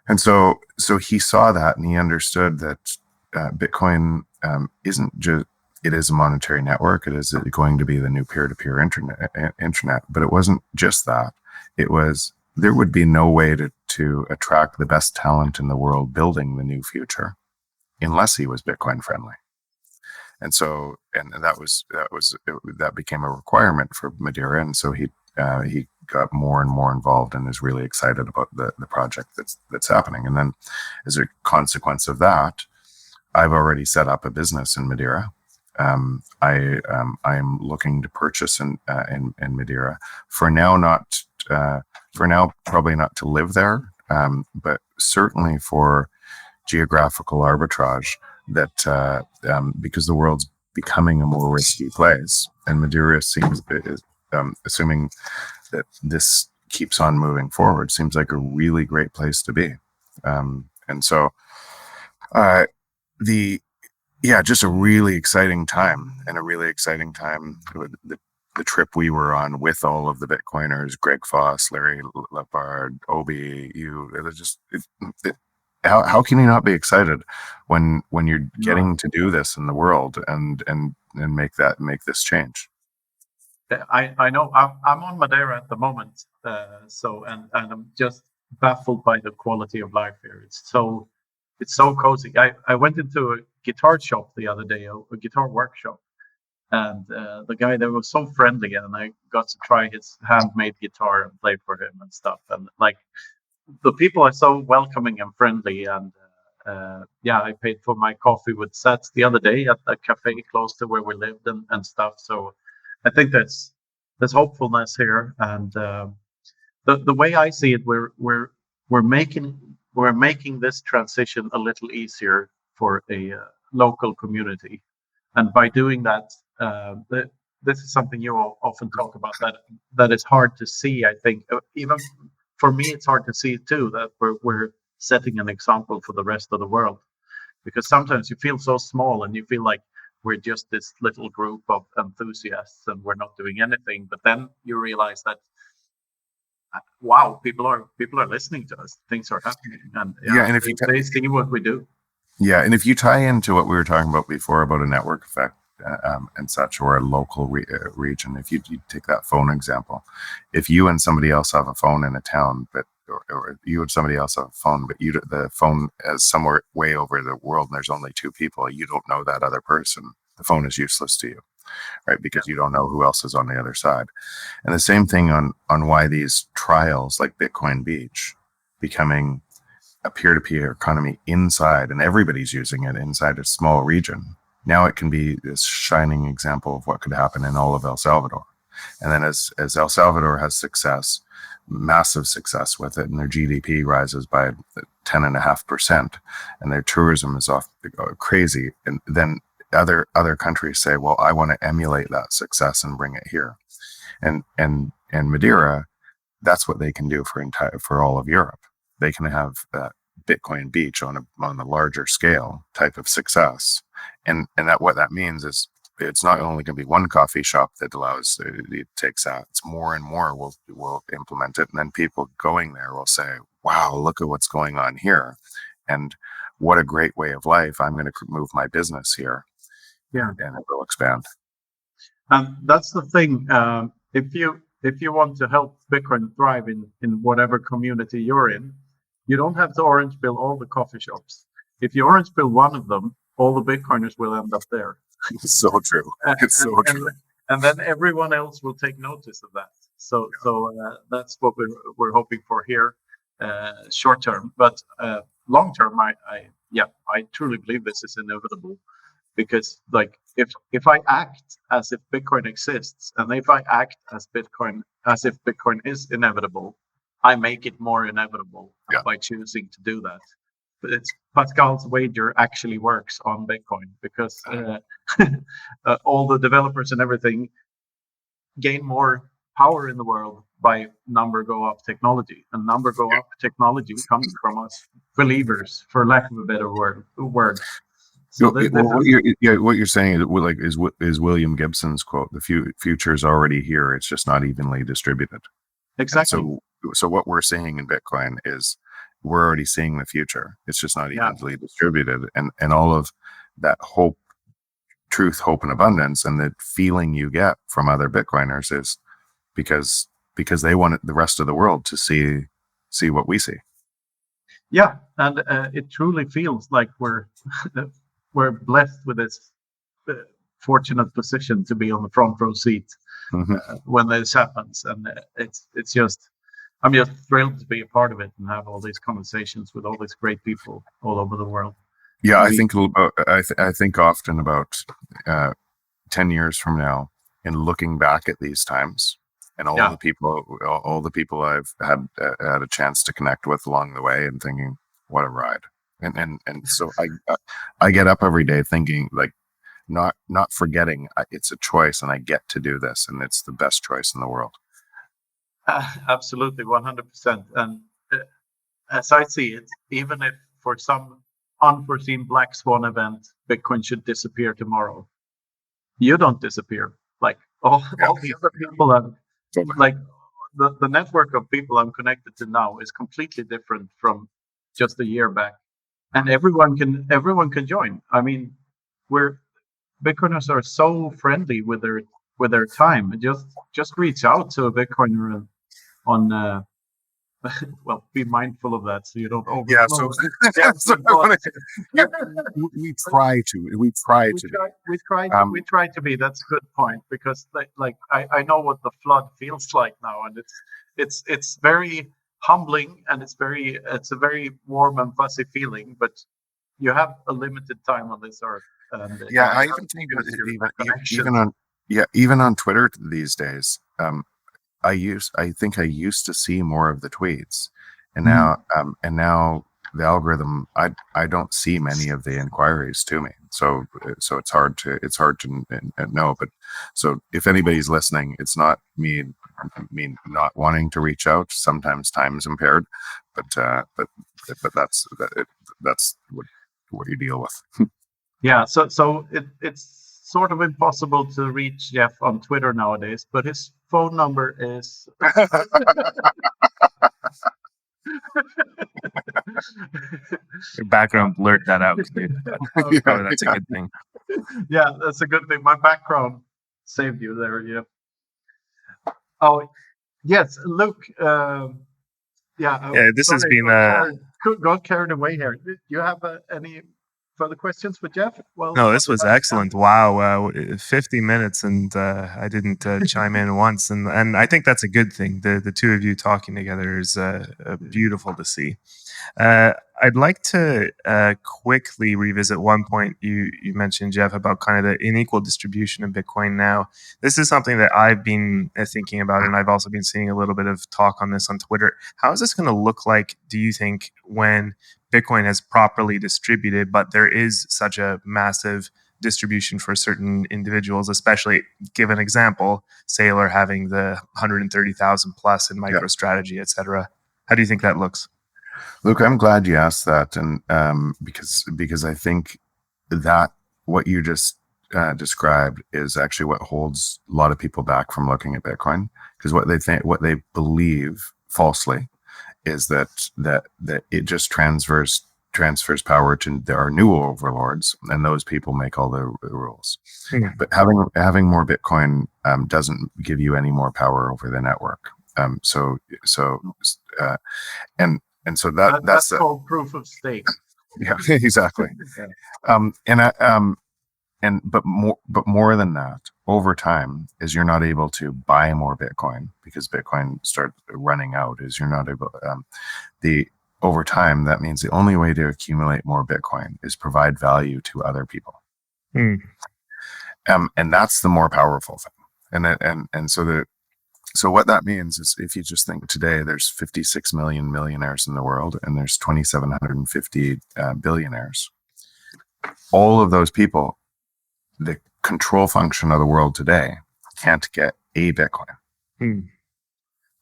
And so he saw that, and he understood that Bitcoin isn't just, it is a monetary network. It is going to be the new peer-to-peer internet, but it wasn't just that. It was, there would be no way to attract the best talent in the world building the new future unless he was Bitcoin friendly. And so, that became a requirement for Madeira. And so he got more and more involved and is really excited about the project that's happening. And then as a consequence of that, I've already set up a business in Madeira. I am looking to purchase in Madeira. For now, probably not to live there, but certainly for geographical arbitrage. That because the world's becoming a more risky place, and Madeira seems, assuming that this keeps on moving forward, seems like a really great place to be. And so, Yeah, just a really exciting time, and a really exciting time. The trip we were on with all of the Bitcoiners, Greg Foss, Larry Lepard, Obi, you, it was just, how can you not be excited when you're No. getting to do this in the world and make this change? I know I'm on Madeira at the moment, so and I'm just baffled by the quality of life here. It's so cozy. I went into a guitar shop the other day, a guitar workshop, and the guy there was so friendly, and I got to try his handmade guitar and play for him and stuff. And like the people are so welcoming and friendly, and yeah, I paid for my coffee with Sats the other day at a cafe close to where we lived and stuff. So I think there's hopefulness here, and the way I see it, we're making we're making this transition a little easier for a local community, and by doing that, this is something you all often talk about, that is hard to see. I think even for me, it's hard to see too, that we're setting an example for the rest of the world, because sometimes you feel so small and you feel like we're just this little group of enthusiasts and we're not doing anything, but then you realize that wow, people are listening to us, things are happening, and Yeah, yeah, and if you they see what we do. Yeah, and if you tie into what we were talking about before about a network effect and such, or a local region, if you take that phone example, if you and somebody else have a phone in a town, but or you and somebody else have a phone, but the phone is somewhere way over the world, and there's only two people, you don't know that other person. The phone is useless to you, right? Because you don't know who else is on the other side. And the same thing on why these trials like Bitcoin Beach becoming a peer-to-peer economy inside, and everybody's using it inside a small region. Now it can be this shining example of what could happen in all of El Salvador. And then as El Salvador has success, massive success with it, and their GDP rises by 10.5%, and their tourism is off crazy, and then other countries say, well, I want to emulate that success and bring it here. And Madeira, that's what they can do for all of Europe. They can have that Bitcoin Beach on a larger scale type of success, and that what that means is it's not only going to be one coffee shop that allows it takes that. It's more and more will implement it, and then people going there will say, "Wow, look at what's going on here, and what a great way of life! I'm going to move my business here, Yeah, and it will expand." and that's the thing. If you want to help Bitcoin thrive in whatever community you're in, you don't have to orange pill all the coffee shops. If you orange pill one of them, all the Bitcoiners will end up there. It's so true. Uh, It's and, so and true. and then everyone else will take notice of that. So that's what we're hoping for here, short term. But long term, I truly believe this is inevitable, because like if I act as if Bitcoin exists, and if I act as if Bitcoin is inevitable, I make it more inevitable Yeah. by choosing to do that. But it's Pascal's wager actually works on Bitcoin, because all the developers and everything gain more power in the world by number go up technology, and number go up technology comes from us believers, for lack of a better word. So this What you're saying is William Gibson's quote: "The future is already here. It's just not evenly distributed." exactly. And so what we're seeing in Bitcoin is we're already seeing the future. It's just not Yeah. evenly distributed, and all of that hope, truth, hope, and abundance, and the feeling you get from other Bitcoiners is because they want the rest of the world to see what we see. Yeah, and it truly feels like we're blessed with this uh, fortunate position to be on the front row seat Mhm. when this happens, and it's just I'm just thrilled to be a part of it and have all these conversations with all these great people all over the world. Yeah, I We, think I think often about 10 years from now, and looking back at these times and all yeah, the people I've had a chance to connect with along the way, and thinking, what a ride. And so I get up every day thinking, like, not forgetting it's a choice, and I get to do this, and it's the best choice in the world. absolutely, 100%. And as I see it, even if for some unforeseen black swan event, Bitcoin should disappear tomorrow. You don't disappear. Like all the other people have, like the network of people I'm connected to now is completely different from just a year back, and everyone can join. I mean, Bitcoiners are so friendly with their time. Just reach out to a Bitcoiner on well, be mindful of that so you don't overflow. We try to be. That's a good point, because I know what the flood feels like now, and it's very humbling, and it's a very warm and fuzzy feeling, but you have a limited time on this earth. And I even think even on Twitter these days, I think I used to see more of the tweets, and now the algorithm, I don't see many of the inquiries to me. So it's hard to know. But so if anybody's listening, it's not me not wanting to reach out. Sometimes time's impaired, but that's what you deal with. Yeah, so it's sort of impossible to reach Jeff on Twitter nowadays, but his phone number is Your background blurred that out. Okay, that's a good thing. Yeah, that's a good thing. My background saved you there. Yeah. Oh, yes, Luke. This has been got carried away here. Do you have any further questions for Jeff? Well, no, this was excellent. Wow, 50 minutes, and I didn't chime in once, and I think that's a good thing. The two of you talking together is beautiful to see. I'd like to quickly revisit one point you mentioned, Jeff, about kind of the unequal distribution of Bitcoin now. This is something that I've been thinking about, and I've also been seeing a little bit of talk on this on Twitter. How is this going to look like, do you think, when Bitcoin has properly distributed, but there is such a massive distribution for certain individuals, especially give an example, Saylor having the 130,000 plus in MicroStrategy, etc. How do you think that looks? Luke, I'm glad you asked that, and because I think that what you just described is actually what holds a lot of people back from looking at Bitcoin, because what they believe falsely is that it just transfers power to our new overlords, and those people make all the rules. Mm-hmm. But having more Bitcoin doesn't give you any more power over the network. And so that's called proof of stake. Yeah, exactly. But more than that, over time, is you're not able to buy more Bitcoin because Bitcoin starts running out. Is you're not able over time, that means the only way to accumulate more Bitcoin is provide value to other people. Mm. And that's the more powerful thing. So what that means is, if you just think today, there's 56 million millionaires in the world, and there's 2,750 billionaires. All of those people, the control function of the world today, can't get a Bitcoin.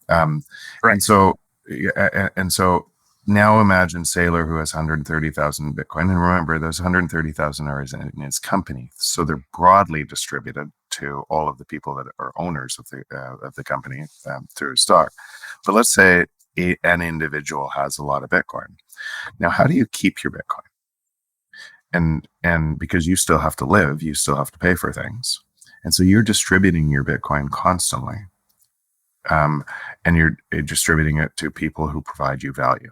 Right. And so now imagine Saylor, who has 130,000 Bitcoin, and remember, those 130,000 are in his company, so they're broadly distributed to all of the people that are owners of the company through stock. But let's say an individual has a lot of Bitcoin. Now, how do you keep your Bitcoin? And because you still have to live, you still have to pay for things, and so you're distributing your Bitcoin constantly, and you're distributing it to people who provide you value.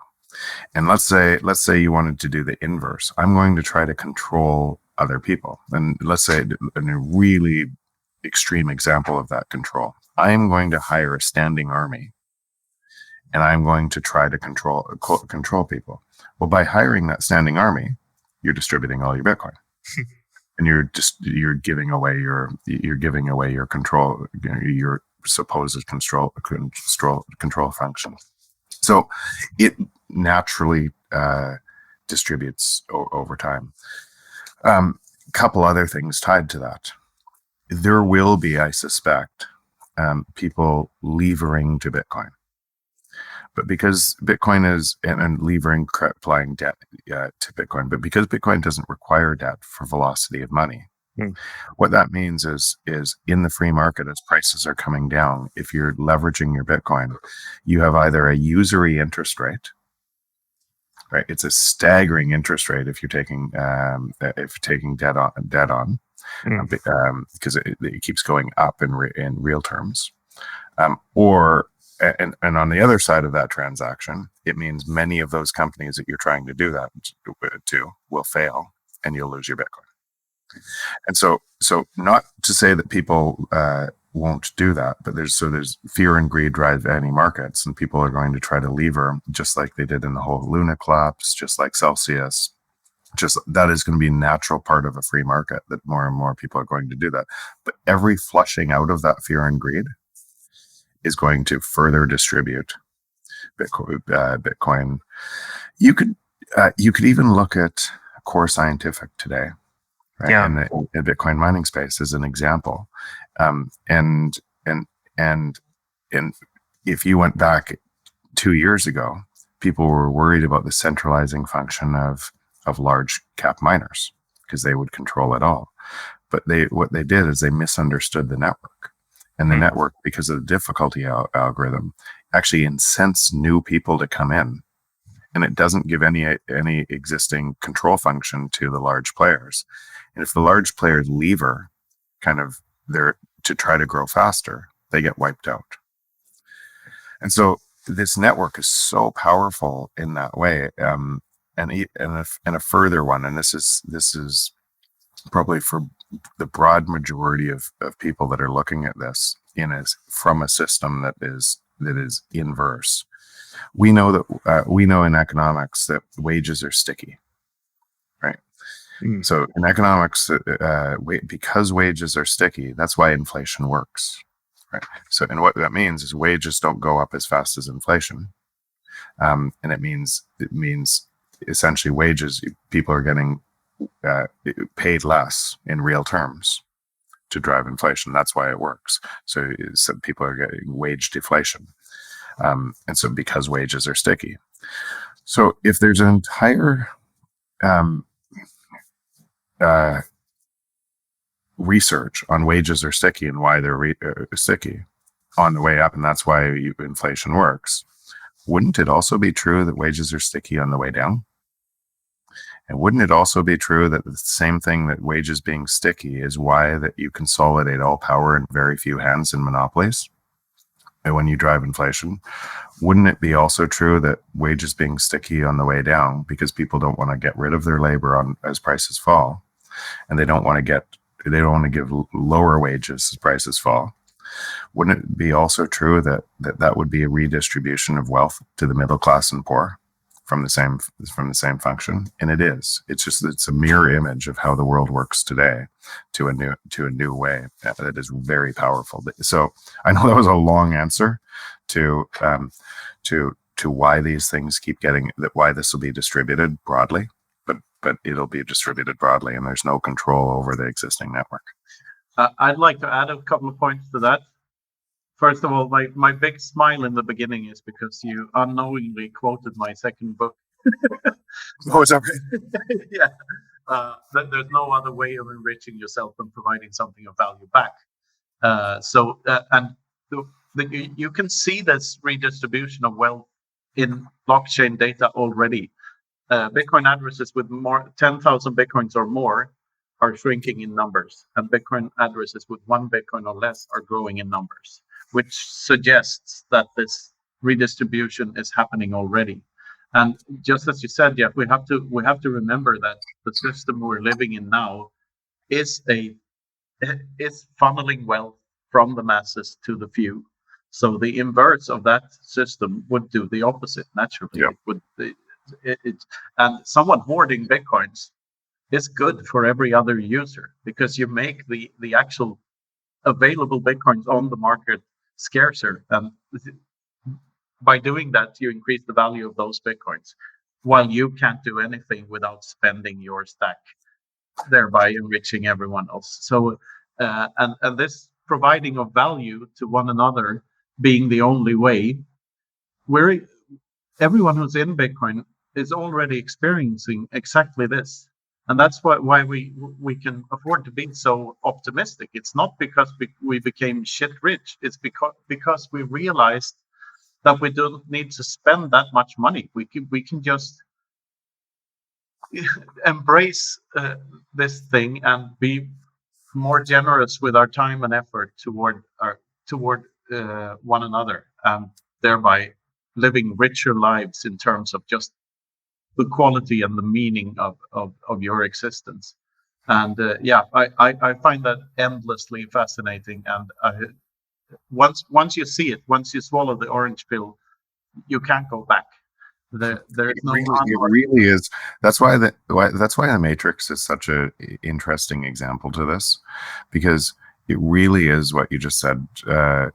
And let's say you wanted to do the inverse. I'm going to try to control other people, and let's say a really extreme example of that control. I am going to hire a standing army, and I'm going to try to control people. Well, by hiring that standing army, you're distributing all your Bitcoin, and you're giving away your control, your supposed control function. So it naturally distributes over time. Couple other things tied to that. There will be, I suspect, people levering to Bitcoin. But because Bitcoin is, and levering applying debt to Bitcoin, but because Bitcoin doesn't require debt for velocity of money, what that means is in the free market, as prices are coming down, if you're leveraging your Bitcoin, you have either a usury interest rate, right? It's a staggering interest rate if you're taking debt on, because it keeps going up in real terms, or and on the other side of that transaction, it means many of those companies that you're trying to do that to will fail, and you'll lose your Bitcoin. And so not to say that people won't do that, but there's fear and greed drive any markets, and people are going to try to lever, just like they did in the whole Luna collapse, just like Celsius. Just that is going to be a natural part of a free market, that more and more people are going to do that. But every flushing out of that fear and greed is going to further distribute Bitcoin. You could even look at Core Scientific today, right? Yeah. In the Bitcoin mining space as an example. And if you went back 2 years ago, people were worried about the centralizing function of large cap miners, because they would control it all. But what they did is they misunderstood the network. And the network, because of the difficulty algorithm, actually incents new people to come in. And it doesn't give any existing control function to the large players. And if the large players lever kind of to try to grow faster, they get wiped out. And so this network is so powerful in that way. And a further one, and this is probably for the broad majority of people that are looking at this from a system that is inverse. We know in economics that wages are sticky, right? So in economics, because wages are sticky, that's why inflation works, right? So, and what that means is wages don't go up as fast as inflation, and it means essentially wages, people are getting paid less in real terms to drive inflation. That's why it works. So people are getting wage deflation. And so because wages are sticky. So if there's an entire research on wages are sticky and why they're sticky on the way up, and that's why inflation works, wouldn't it also be true that wages are sticky on the way down? And wouldn't it also be true that the same thing, that wages being sticky, is why that you consolidate all power in very few hands in monopolies? And when you drive inflation, wouldn't it be also true that wages being sticky on the way down, because people don't want to get rid of their labor as prices fall, and they don't want to give lower wages as prices fall? Wouldn't it be also true that would be a redistribution of wealth to the middle class and poor from the same function? And it is. It's a mirror image of how the world works today, to a new way that is very powerful. So I know that was a long answer to why these things why this will be distributed broadly, but it'll be distributed broadly, and there's no control over the existing network. I'd like to add a couple of points to that. First of all, my big smile in the beginning is because you unknowingly quoted my second book. Oh, is that right? Yeah. That there's no other way of enriching yourself than providing something of value back. You can see this redistribution of wealth in blockchain data already. Bitcoin addresses with 10,000 Bitcoins or more are shrinking in numbers, and Bitcoin addresses with 1 Bitcoin or less are growing in numbers, which suggests that this redistribution is happening already. And just as you said, Jeff, we have to remember that the system we're living in now is funneling wealth from the masses to the few. So the inverse of that system would do the opposite naturally. Yeah. And someone hoarding Bitcoins is good for every other user, because you make the actual available Bitcoins on the market scarcer, and by doing that you increase the value of those Bitcoins, while you can't do anything without spending your stack, thereby enriching everyone else. So and this providing of value to one another being the only way, everyone who's in Bitcoin is already experiencing exactly this. And that's why we can afford to be so optimistic. It's not because we became shit rich. It's because we realized that we don't need to spend that much money. We can just embrace this thing and be more generous with our time and effort toward one another, and thereby living richer lives in terms of just the quality and the meaning of your existence. And I find that endlessly fascinating. And once you see it, once you swallow the orange pill, you can't go back. There's no It really is. That's why the Matrix is such a interesting example to this, because it really is what you just said. And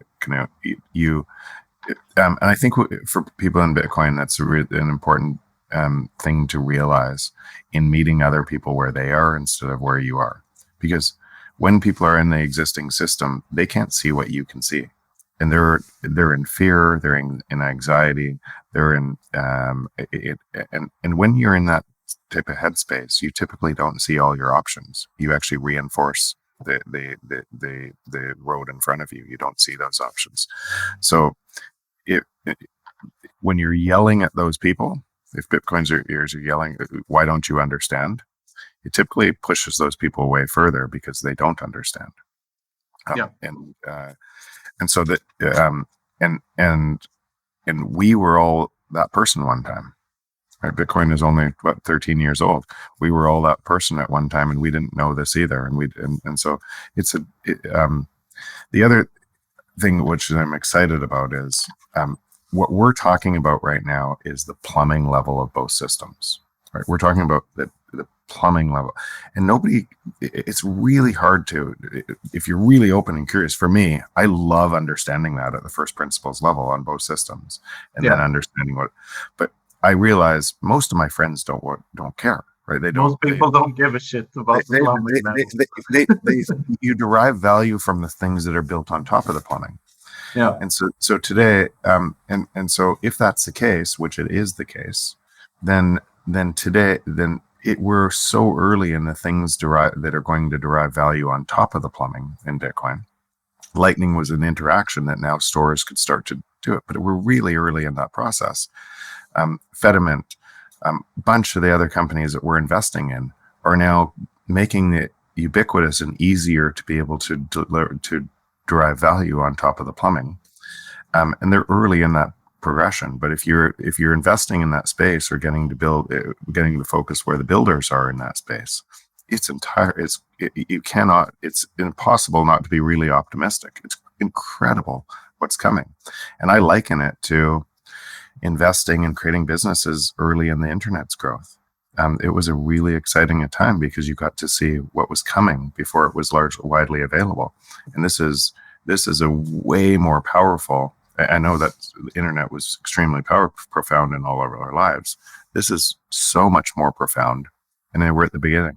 I think for people in Bitcoin, that's an important thing to realize in meeting other people where they are instead of where you are. Because when people are in the existing system, they can't see what you can see, and they're in fear, they're in anxiety, they're in and when you're in that type of headspace, you typically don't see all your options. You actually reinforce the road in front of you. You don't see those options. So when you're yelling at those people, if Bitcoin's ears are yelling, why don't you understand? It typically pushes those people away further because they don't understand. And so that and we were all that person one time. Right? Bitcoin is only 13 years old. We were all that person at one time, and we didn't know this either. And so it's the other thing which I'm excited about is what we're talking about right now is the plumbing level of both systems. Right? We're talking about the plumbing level, and it's really hard to, if you're really open and curious. For me, I love understanding that at the first principles level on both systems, and then understanding but I realize most of my friends don't care. Right? Most people don't give a shit about the plumbing. You derive value from the things that are built on top of the plumbing. Yeah. And so today, and so if that's the case, which it is the case, then we're so early in the things that are going to derive value on top of the plumbing in Bitcoin. Lightning was an interaction that now stores could start to do it, but we're really early in that process. Fediment, bunch of the other companies that we're investing in are now making it ubiquitous and easier to be able to derive value on top of the plumbing, and they're early in that progression. But if you're investing in that space or getting to focus where the builders are in that space, it's impossible not to be really optimistic. It's incredible what's coming, and I liken it to investing and creating businesses early in the internet's growth. It was a really exciting time because you got to see what was coming before it was widely available. And this is a way more powerful. I know that the internet was extremely profound in all of our lives. This is so much more profound, and then we're at the beginning.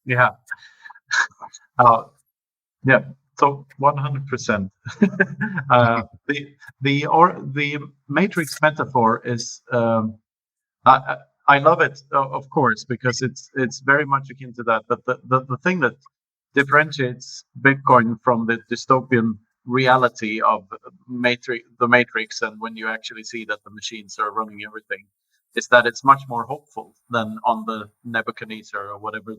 Yeah. Yeah. So 100%. The Matrix metaphor is. I love it, of course, because it's very much akin to that. But the thing that differentiates Bitcoin from the dystopian reality of the Matrix, and when you actually see that the machines are running everything, is that it's much more hopeful than on the Nebuchadnezzar or whatever.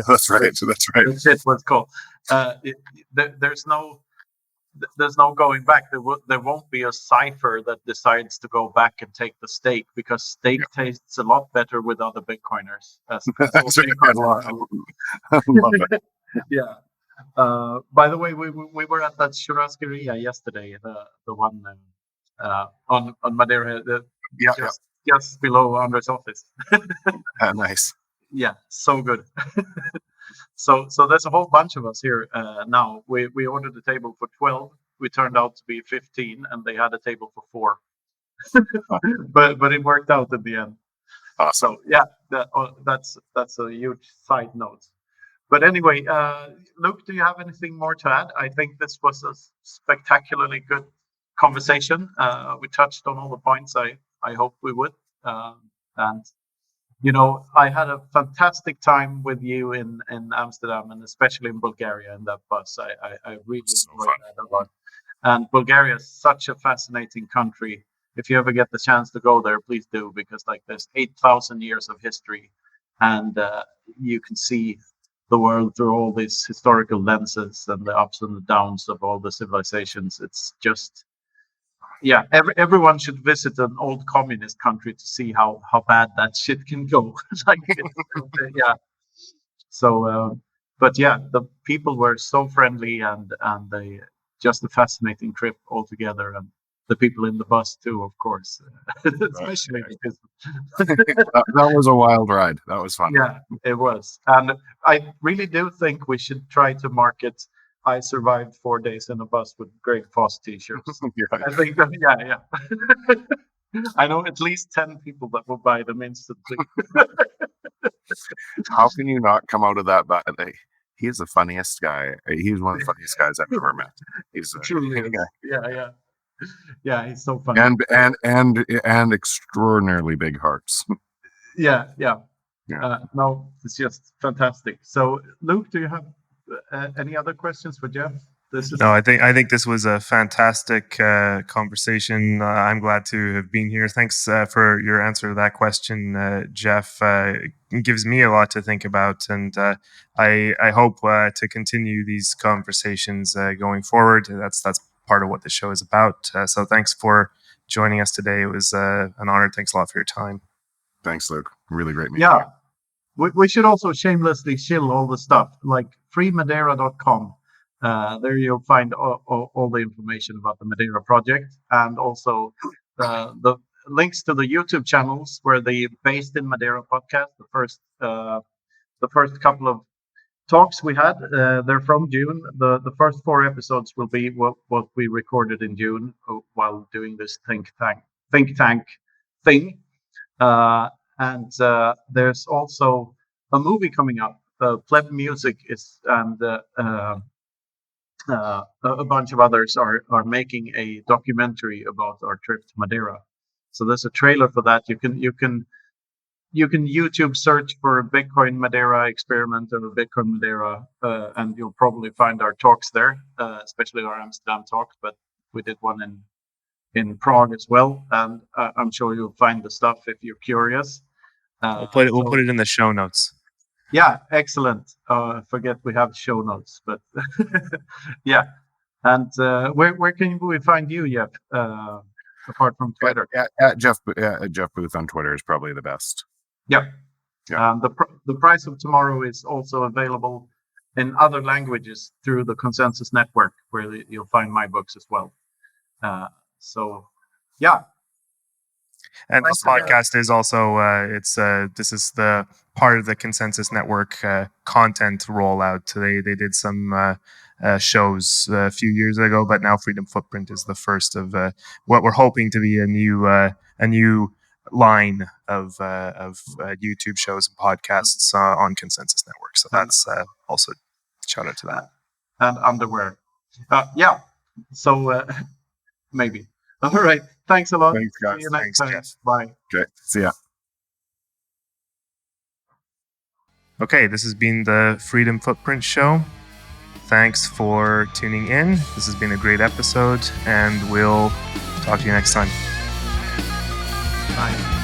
That's right. That's right. That's it. What's called. There's no going back. There won't be a cipher that decides to go back and take the stake, because stake tastes a lot better with other Bitcoiners. As I love it. Yeah. By the way, we were at that churrascaria yesterday, the one on Madeira, just below Andre's office. Nice. Yeah, so good. So there's a whole bunch of us here now. We ordered a table for 12. We turned out to be 15, and they had a table for 4. but it worked out in the end. Awesome. So yeah, that's a huge side note. But anyway, Luke, do you have anything more to add? I think this was a spectacularly good conversation. We touched on all the points I hoped we would. And I had a fantastic time with you in Amsterdam, and especially in Bulgaria in that bus. I really enjoyed that a lot. And Bulgaria is such a fascinating country. If you ever get the chance to go there, please do, because there's 8,000 years of history, and you can see the world through all these historical lenses and the ups and the downs of all the civilizations. It's just, everyone should visit an old communist country to see how bad that shit can go. So, but yeah, the people were so friendly, and they just a fascinating trip altogether, and the people in the bus too, of course, especially because that was a wild ride. That was fun. Yeah, it was, and I really do think we should try to market "I survived 4 days in a bus with Greg Foss" t-shirts. I think that, I know at least 10 people that will buy them instantly. How can you not come out of that? He's the funniest guy. He's one of the funniest guys I've ever met. He's truly, he's so funny, and extraordinarily big hearts. Yeah. No, it's just fantastic. So, Luke, do you have any other questions for Jeff? No, I think this was a fantastic conversation. I'm glad to have been here. Thanks for your answer to that question, Jeff. It gives me a lot to think about, and I hope to continue these conversations going forward. That's part of what the show is about. So thanks for joining us today. It was an honor. Thanks a lot for your time. Thanks, Luke. Really great meeting you. We should also shamelessly shill all the stuff, like freemadeira.com. There you'll find all the information about the Madeira project, and also the links to the YouTube channels where the Based in Madeira podcast, the first couple of talks we had, they're from June. The first 4 episodes will be what we recorded in June while doing this think tank thing. And there's also a movie coming up. Pleb Music and a bunch of others are making a documentary about our trip to Madeira. So there's a trailer for that. You can YouTube search for Bitcoin Madeira experiment or Bitcoin Madeira, and you'll probably find our talks there, especially our Amsterdam talks. But we did one in Prague as well, and I'm sure you'll find the stuff if you're curious. We'll put it in the show notes. Yeah, excellent. I forget we have show notes, but yeah. And where can we find you, Jeff? Apart from Twitter, at Jeff Booth on Twitter is probably the best. Yeah. The Price of Tomorrow is also available in other languages through the Consensus Network, where you'll find my books as well. So, yeah. And this podcast is also this is the part of the Consensus Network content rollout. They did some shows a few years ago, but now Freedom Footprint is the first of what we're hoping to be a new line of YouTube shows and podcasts on Consensus Network. So that's also shout out to that. And underwear. Yeah. So maybe. All right. Thanks a lot. Thanks, guys. See you next time. Jeff. Bye. Okay. See ya. Okay, this has been the Freedom Footprint Show. Thanks for tuning in. This has been a great episode, and we'll talk to you next time. Bye.